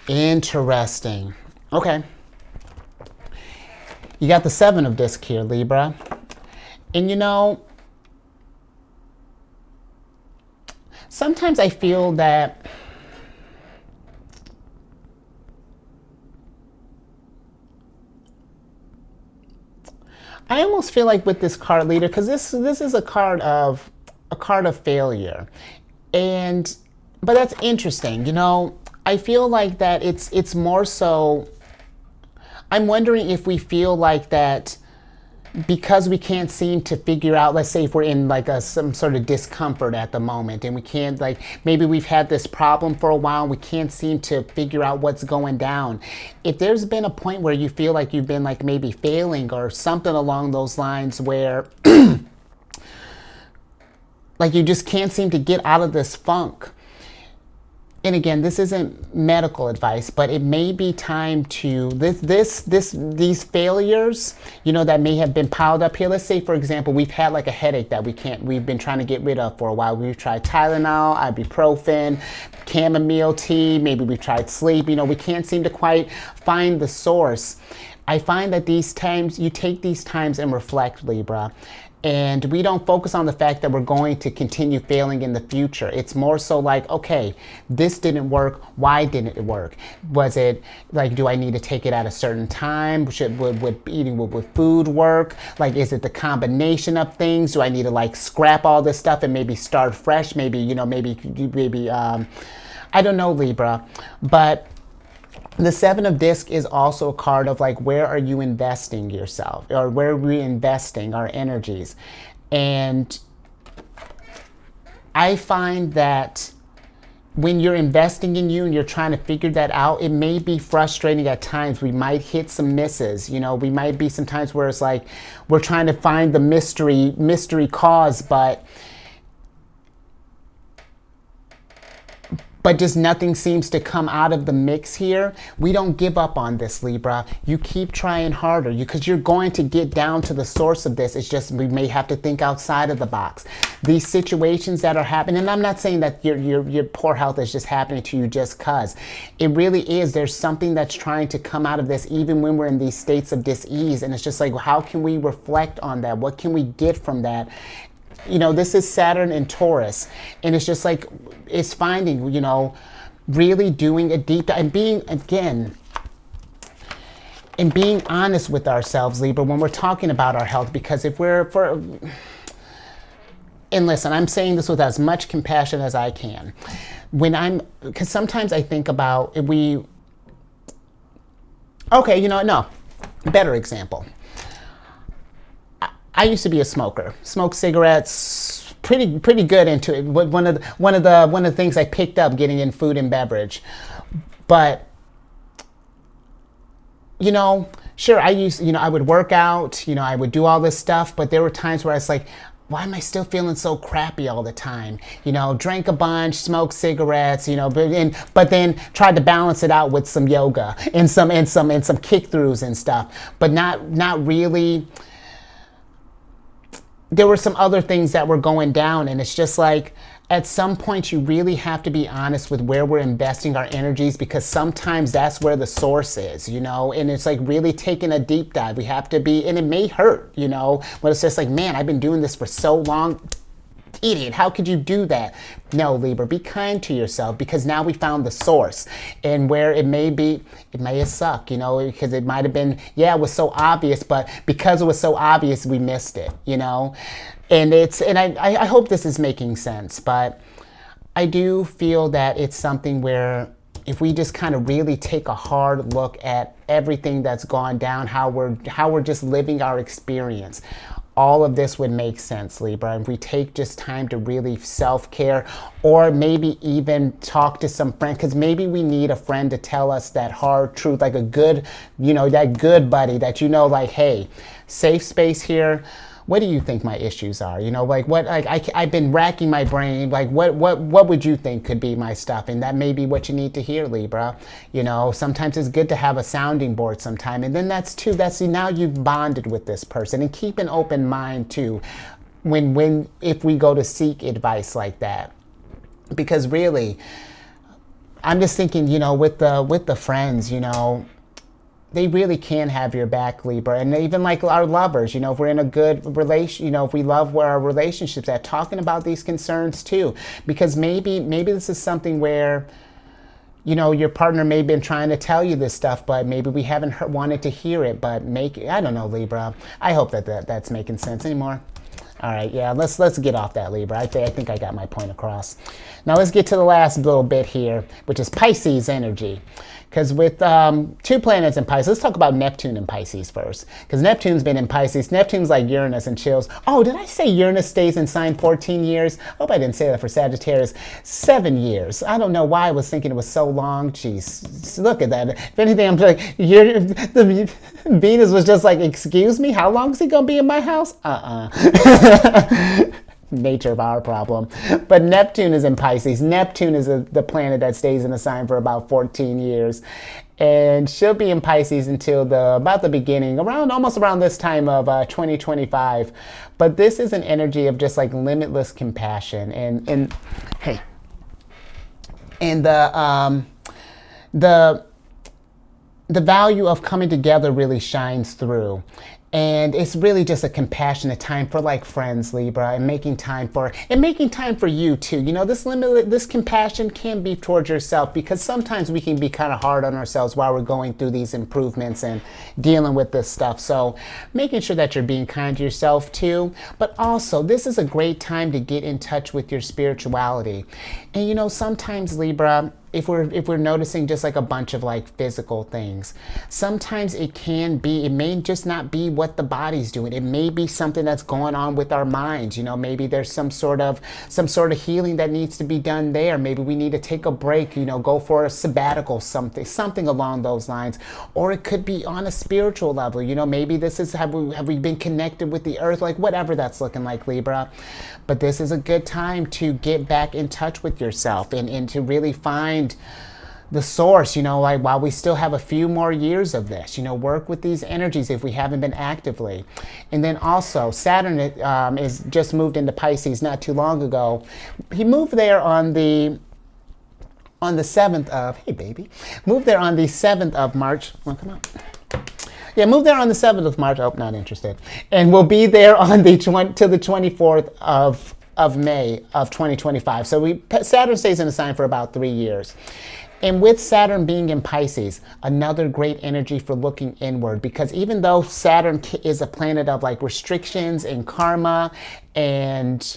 Interesting. Okay. You got the 7 of disc here, Libra. And you know, sometimes I feel that I almost feel like with this card, leader, because this is a card of failure. But that's interesting. You know, I feel like that it's more so, I'm wondering if we feel like that because we can't seem to figure out, let's say if we're in like some sort of discomfort at the moment and we can't, like, maybe we've had this problem for a while and we can't seem to figure out what's going down. If there's been a point where you feel like you've been like maybe failing or something along those lines where like you just can't seem to get out of this funk. And again, this isn't medical advice, but it may be time to these failures, you know, that may have been piled up here. Let's say, for example, we've had like a headache that we've been trying to get rid of for a while. We've tried Tylenol, ibuprofen, chamomile tea, maybe we've tried sleep. You know, we can't seem to quite find the source. I find that these times, you take these times and reflect, Libra. And we don't focus on the fact that we're going to continue failing in the future. It's more so like, okay, this didn't work. Why didn't it work? Was it like, do I need to take it at a certain time? Would eating with food work? Like, is it the combination of things? Do I need to like scrap all this stuff and maybe start fresh? Maybe, you know, maybe I don't know, Libra, but the 7 of disc is also a card of like, where are you investing yourself, or where are we investing our energies? And I find that when you're investing in you and you're trying to figure that out, it may be frustrating at times. We might hit some misses. You know, we might be some times where it's like we're trying to find the mystery cause, but just nothing seems to come out of the mix here. We don't give up on this, Libra. You keep trying harder because you're going to get down to the source of this. It's just we may have to think outside of the box. These situations that are happening, and I'm not saying that your poor health is just happening to you just cause. It really is. There's something that's trying to come out of this even when we're in these states of dis-ease. And it's just like, how can we reflect on that? What can we get from that? You know, this is Saturn and Taurus, and it's just like, it's finding, you know, really doing a deep dive and being, again, and being honest with ourselves, Libra, when we're talking about our health, because if and listen, I'm saying this with as much compassion as I can. Because sometimes I think about, okay, you know, no, better example. I used to be a smoker. Smoked cigarettes, pretty good into it. One of the things I picked up getting in food and beverage. But you know, sure, I would work out, you know, I would do all this stuff, but there were times where I was like, why am I still feeling so crappy all the time? You know, drank a bunch, smoked cigarettes, you know, but then tried to balance it out with some yoga and some kick throughs and stuff, but not really. There were some other things that were going down, and it's just like, at some point you really have to be honest with where we're investing our energies, because sometimes that's where the source is, you know, and it's like really taking a deep dive. We have to be, and it may hurt, you know, but it's just like, man, I've been doing this for so long. Idiot, how could you do that? No, Libra, be kind to yourself, because now we found the source, and where it may have sucked, you know, because it might have been, yeah, it was so obvious, but because it was so obvious, we missed it, you know. And I hope this is making sense, but I do feel that it's something where if we just kind of really take a hard look at everything that's gone down, how we're just living our experience, all of this would make sense, Libra. If we take just time to really self-care, or maybe even talk to some friend, because maybe we need a friend to tell us that hard truth, like a good, you know, that good buddy that, you know, like, hey, safe space here. what do you think my issues are? You know, like what, like I've been racking my brain, like what would you think could be my stuff? And that may be what you need to hear, Libra. You know, sometimes it's good to have a sounding board sometime. And then that's now you've bonded with this person, and keep an open mind too if we go to seek advice like that. Because really, I'm just thinking, you know, with the friends, you know, they really can have your back, Libra. And even like our lovers, you know, if we're in a good relation, you know, if we love where our relationship's at, talking about these concerns too. Because maybe this is something where, you know, your partner may have been trying to tell you this stuff, but maybe we haven't wanted to hear it. But I don't know, Libra. I hope that's making sense anymore. All right, yeah, let's get off that, Libra. I think I got my point across. Now let's get to the last little bit here, which is Pisces energy. Because with 2 planets in Pisces, let's talk about Neptune in Pisces first. Because Neptune's been in Pisces. Neptune's like Uranus and chills. Oh, did I say Uranus stays in sign 14 years? Hope I didn't say that for Sagittarius. 7 years. I don't know why I was thinking it was so long. Jeez, look at that. If anything, I'm like, Venus was just like, excuse me, how long is he going to be in my house? Nature of our problem. But Neptune is in Pisces. Neptune is the planet that stays in the sign for about 14 years. And she'll be in Pisces until about the beginning, almost around this time of 2025. But this is an energy of just like limitless compassion. And hey, and the value of coming together really shines through. And it's really just a compassionate time for like friends, Libra, and making time for you too. You know, this compassion can be towards yourself, because sometimes we can be kind of hard on ourselves while we're going through these improvements and dealing with this stuff. So making sure that you're being kind to yourself too. But also, this is a great time to get in touch with your spirituality. And you know, sometimes, Libra, if we're noticing just like a bunch of like physical things, sometimes it may just not be what the body's doing. It may be something that's going on with our minds. You know, maybe there's some sort of healing that needs to be done there. Maybe we need to take a break, you know, go for a sabbatical, something along those lines. Or it could be on a spiritual level. You know, maybe this is, have we been connected with the earth, like whatever that's looking like, Libra. But this is a good time to get back in touch with yourself and to really find the source, you know, like while we still have a few more years of this, you know, work with these energies if we haven't been actively. And then also Saturn is just moved into Pisces not too long ago. He moved there on the 7th of, hey baby, moved there on the 7th of March. Well, come on. Yeah, move there on the 7th of March. Oh, not interested. And we'll be there on till the 24th of May of 2025. So Saturn stays in the sign for about 3 years. And with Saturn being in Pisces, another great energy for looking inward, because even though Saturn is a planet of like restrictions and karma and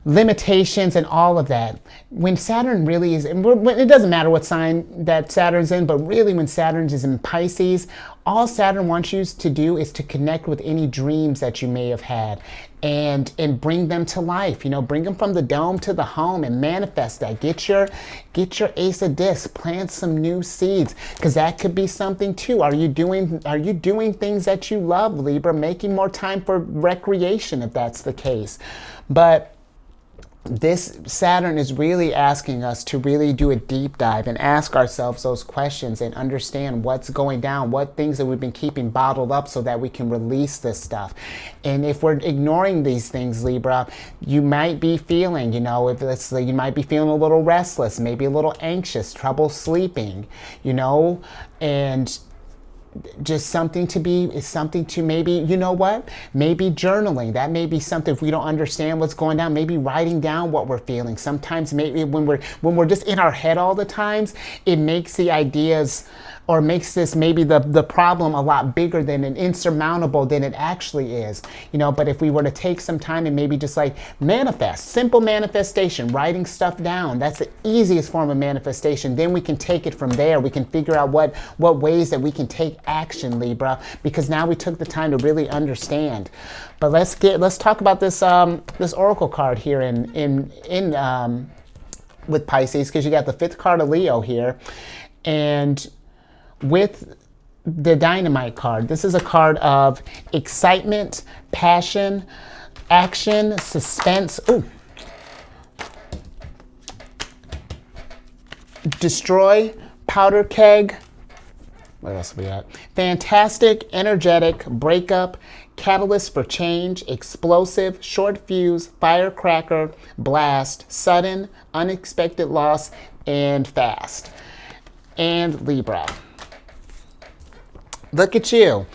limitations and all of that, when Saturn really is, and it doesn't matter what sign that Saturn's in, but really when Saturn is in Pisces, all Saturn wants you to do is to connect with any dreams that you may have had and bring them to life. You know, bring them from the dome to the home and manifest that. Get your Ace of Discs, plant some new seeds, because that could be something too. Are you doing things that you love, Libra? Making more time for recreation if that's the case. But this Saturn is really asking us to really do a deep dive and ask ourselves those questions and understand what's going down, what things that we've been keeping bottled up, so that we can release this stuff. And if we're ignoring these things, Libra, you might be feeling, you know, you might be feeling a little restless, maybe a little anxious, trouble sleeping, you know, and just something to maybe, you know what, maybe journaling. That may be something. If we don't understand what's going on, maybe writing down what we're feeling. Sometimes maybe when we're just in our head all the times, it makes the ideas, or makes this maybe the problem a lot bigger than and insurmountable than it actually is, you know. But if we were to take some time and maybe just like manifest, simple manifestation, writing stuff down, that's the easiest form of manifestation. Then we can take it from there. We can figure out what ways that we can take action, Libra, because now we took the time to really understand. But let's talk about this this oracle card here in with Pisces, because you got the 5th card of Leo here, and with the Dynamite card. This is a card of excitement, passion, action, suspense. Ooh. Destroy, powder keg. What else we got? Fantastic, energetic, breakup, catalyst for change, explosive, short fuse, firecracker, blast, sudden, unexpected loss, and fast. And Libra. Look at you.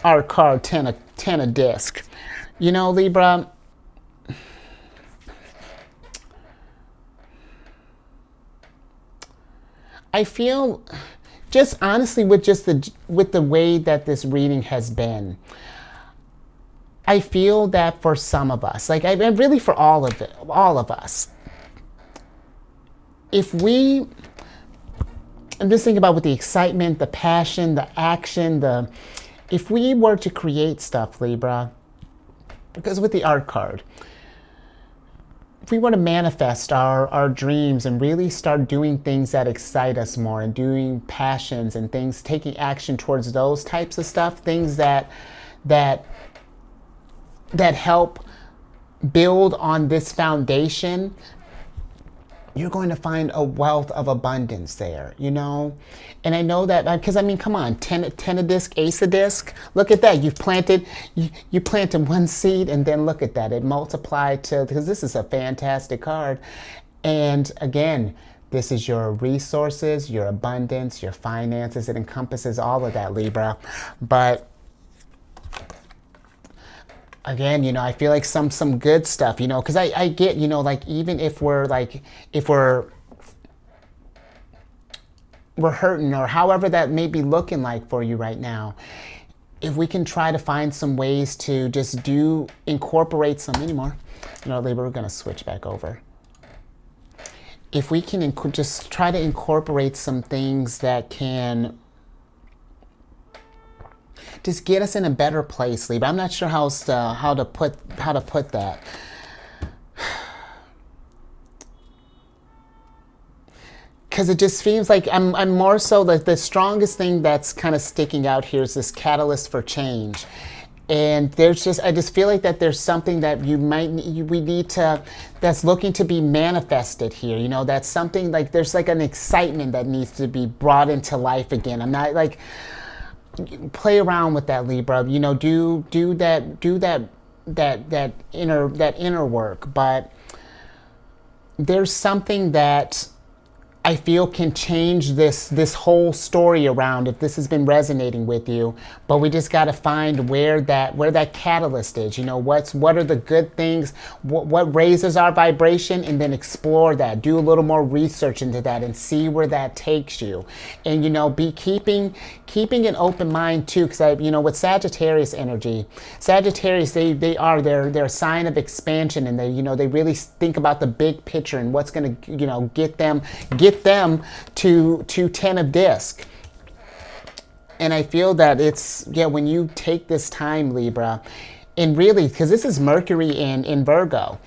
Our card, 10 of disc. You know, Libra, I feel, just honestly, with the way that this reading has been, I feel that for some of us, like really for all of us, if we, I'm just thinking about with the excitement, the passion, the action, if we were to create stuff, Libra, because with the art card, if we were to manifest our dreams and really start doing things that excite us more and doing passions and things, taking action towards those types of stuff, things that help build on this foundation, you're going to find a wealth of abundance there, you know? And I know that, because I mean, come on, 10 of disc, ace of disc, look at that. You've planted, you planted one seed, and then look at that. It multiplied to, because this is a fantastic card. And again, this is your resources, your abundance, your finances. It encompasses all of that, Libra. But again, you know, I feel like some good stuff, you know, because I get, you know, like even if we're hurting or however that may be looking like for you right now, if we can try to find some ways to just incorporate some anymore, you know, Libra, we're going to switch back over. If we can just try to incorporate some things that can just get us in a better place, Libra. I'm not sure how to put that. Because it just seems like I'm more so like the strongest thing that's kind of sticking out here is this catalyst for change. And I just feel like that there's something that we need to, that's looking to be manifested here. You know, that's something like, there's like an excitement that needs to be brought into life again. I'm not like, play around with that, Libra. You know, do that inner work. But there's something that I feel can change this whole story around if this has been resonating with you. But we just got to find where that catalyst is. You know, what are the good things? What raises our vibration, and then explore that. Do a little more research into that and see where that takes you. And you know, be keeping an open mind too, because you know, with Sagittarius energy, Sagittarius they're a sign of expansion, and they really think about the big picture and what's going to, you know, get them to 10 of disc. And I feel that it's, when you take this time, Libra, and really, because this is Mercury in Virgo,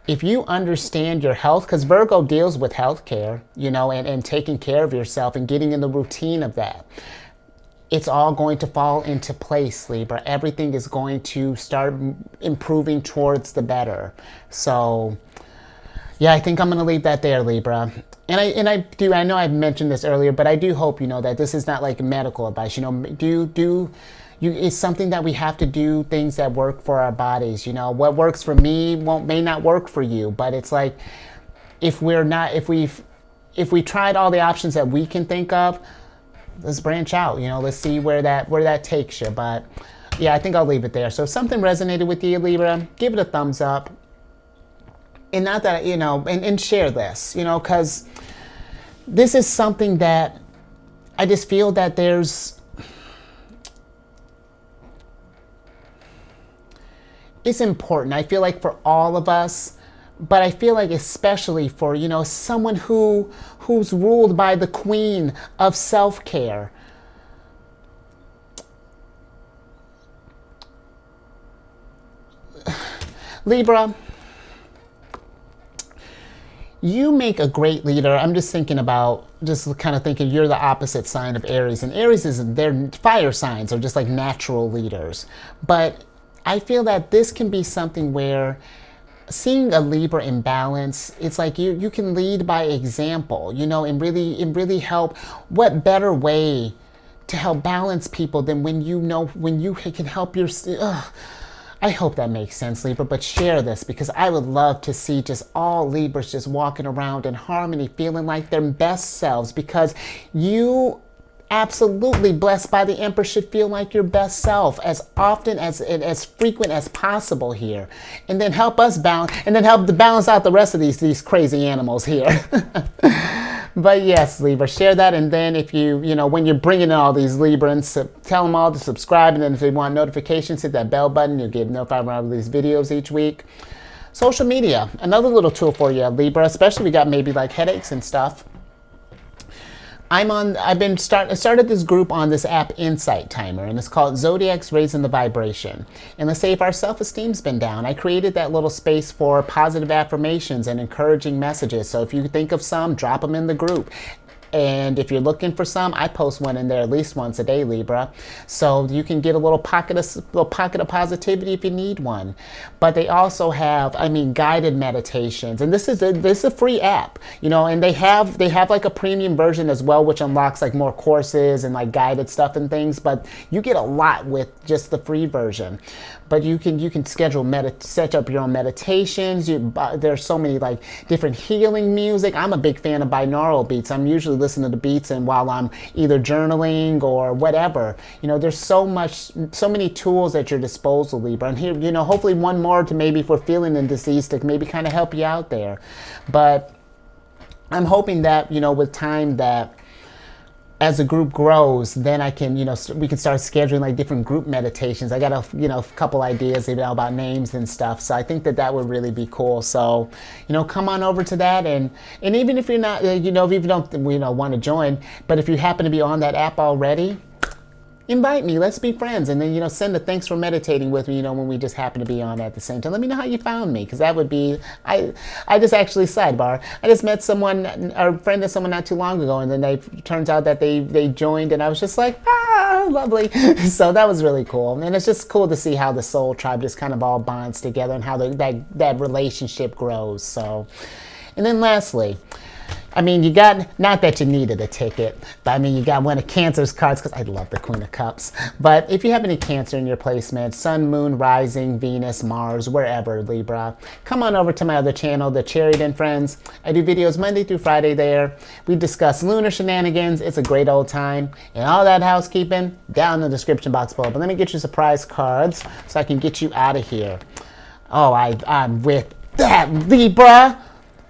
if you understand your health, because Virgo deals with health care, you know, and taking care of yourself and getting in the routine of that, it's all going to fall into place, Libra. Everything is going to start improving towards the better. So yeah, I think I'm going to leave that there, Libra. And I know I've mentioned this earlier, but I do hope, you know, that this is not like medical advice. You know, it's something that we have to do, things that work for our bodies. You know, what works for me may not work for you, but it's like, if we tried all the options that we can think of, let's branch out, you know, let's see where that takes you. But yeah, I think I'll leave it there. So if something resonated with you, Libra, give it a thumbs up. And not that, you know, and share this, you know, because this is something that I just feel that it's important. I feel like for all of us, but I feel like especially for, you know, someone who's ruled by the queen of self-care. Libra, you make a great leader. I'm just thinking about just kind of thinking you're the opposite sign of Aries. And Aries they're fire signs, are just like natural leaders. But I feel that this can be something where seeing a Libra in balance, it's like you can lead by example, you know, and really help. What better way to help balance people than when you can help your. I hope that makes sense, Libra, but share this, because I would love to see just all Libras just walking around in harmony, feeling like their best selves, because you absolutely blessed by the Emperor should feel like your best self as often as frequent as possible here, and then help us balance, and then help to balance out the rest of these crazy animals here. But yes, Libra, share that. And then if you know, when you're bringing in all these Librans, tell them all to subscribe. And then if they want notifications, hit that bell button. You'll get notified when I release videos each week. Social media, another little tool for you, Libra, especially we got maybe like headaches and stuff. I started this group on this app Insight Timer, and it's called Zodiac's Raising the Vibration. And let's say if our self-esteem's been down, I created that little space for positive affirmations and encouraging messages. So if you think of some, drop them in the group. And if you're looking for some, I post one in there at least once a day, Libra. So you can get a little pocket of positivity if you need one. But they also have, guided meditations. And this is a free app, you know. And they have like a premium version as well, which unlocks like more courses and like guided stuff and things. But you get a lot with just the free version. But you can schedule set up your own meditations. There's so many like different healing music. I'm a big fan of binaural beats. I'm usually listening to beats and while I'm either journaling or whatever. You know, there's so many tools at your disposal, Libra. And here, you know, hopefully one more to maybe if we're feeling indecisive to maybe kind of help you out there. But I'm hoping that, you know, with time that as the group grows, then I can, you know, we can start scheduling like different group meditations. I got a couple ideas, you know, about names and stuff. So I think that would really be cool. So, you know, come on over to that, and even if you're not, you know, if you don't, you know, want to join, but if you happen to be on that app already, invite me, let's be friends, and then, you know, send a thanks for meditating with me, you know, when we just happen to be on at the same time. Let me know how you found me, because that would be, I just actually, sidebar, I just met someone, or friend of someone not too long ago, and then turns out that they joined, and I was just like, lovely. So that was really cool, and it's just cool to see how the soul tribe just kind of all bonds together, and how that relationship grows. So, and then lastly, you got, not that you needed a ticket, but you got one of Cancer's cards, because I love the Queen of Cups. But if you have any Cancer in your placement, Sun, Moon, Rising, Venus, Mars, wherever, Libra, come on over to my other channel, The Cherridan Friends. I do videos Monday through Friday there. We discuss lunar shenanigans. It's a great old time. And all that housekeeping, down in the description box below. But let me get you surprise cards so I can get you out of here. Oh, I'm with that, Libra,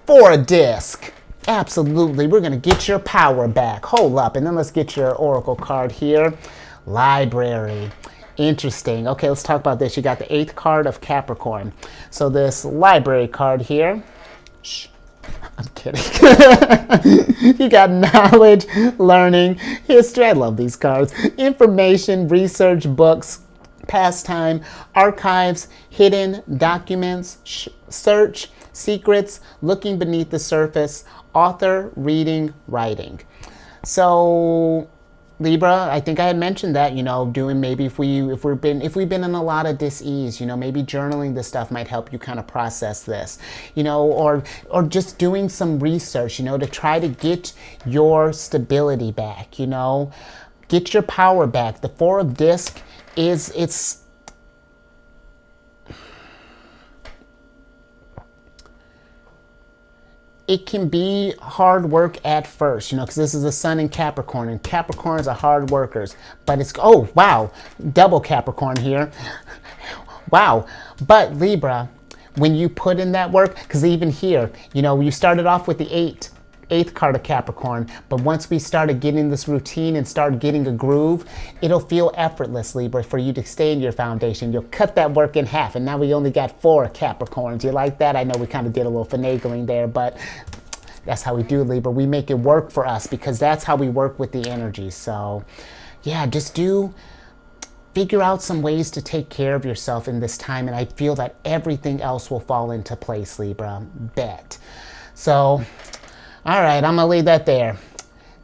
for a disc. Absolutely, we're going to get your power back. Hold up, and then let's get your oracle card here. Library. Interesting. Okay, let's talk about this. You got the 8th card of Capricorn. So this library card here. Shh, I'm kidding. You got knowledge, learning, history. I love these cards. Information, research, books, pastime, archives, hidden documents, search, secrets, looking beneath the surface, author, reading, writing. So Libra, I think I had mentioned that, you know, doing maybe if we've been in a lot of dis-ease, you know, maybe journaling this stuff might help you kind of process this, you know, or just doing some research, you know, to try to get your stability back, you know, get your power back. The 4 of disc it can be hard work at first, you know, because this is the Sun in Capricorn, and Capricorns are hard workers. But it's, oh, wow, double Capricorn here. Wow. But Libra, when you put in that work, because even here, you know, you started off with the 8th card of Capricorn, but once we started getting this routine and start getting a groove, it'll feel effortless, Libra, for you to stay in your foundation. You'll cut that work in half, and now we only got 4 Capricorns. You like that? I know we kind of did a little finagling there, but that's how we do, Libra. We make it work for us, because that's how we work with the energy. So yeah, just figure out some ways to take care of yourself in this time, and I feel that everything else will fall into place, Libra. Bet. So all right, I'm going to leave that there.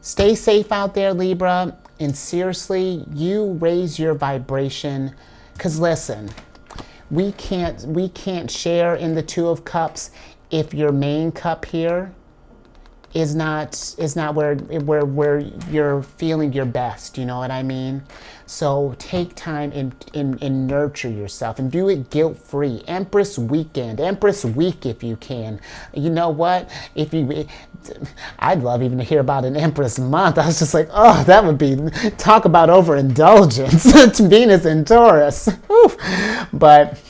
Stay safe out there, Libra. And seriously, you raise your vibration. Because listen, we can't share in the Two of Cups if your main cup here is not where you're feeling your best, you know what I mean? So take time and nurture yourself and do it guilt-free. Empress weekend, Empress week if you can. You know what? I'd love even to hear about an Empress month. I was just like, oh, that would be, talk about overindulgence. Venus in Taurus. Oof. But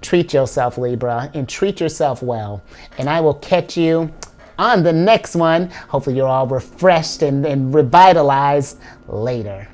treat yourself, Libra, and treat yourself well. And I will catch you on the next one. Hopefully you're all refreshed and revitalized later.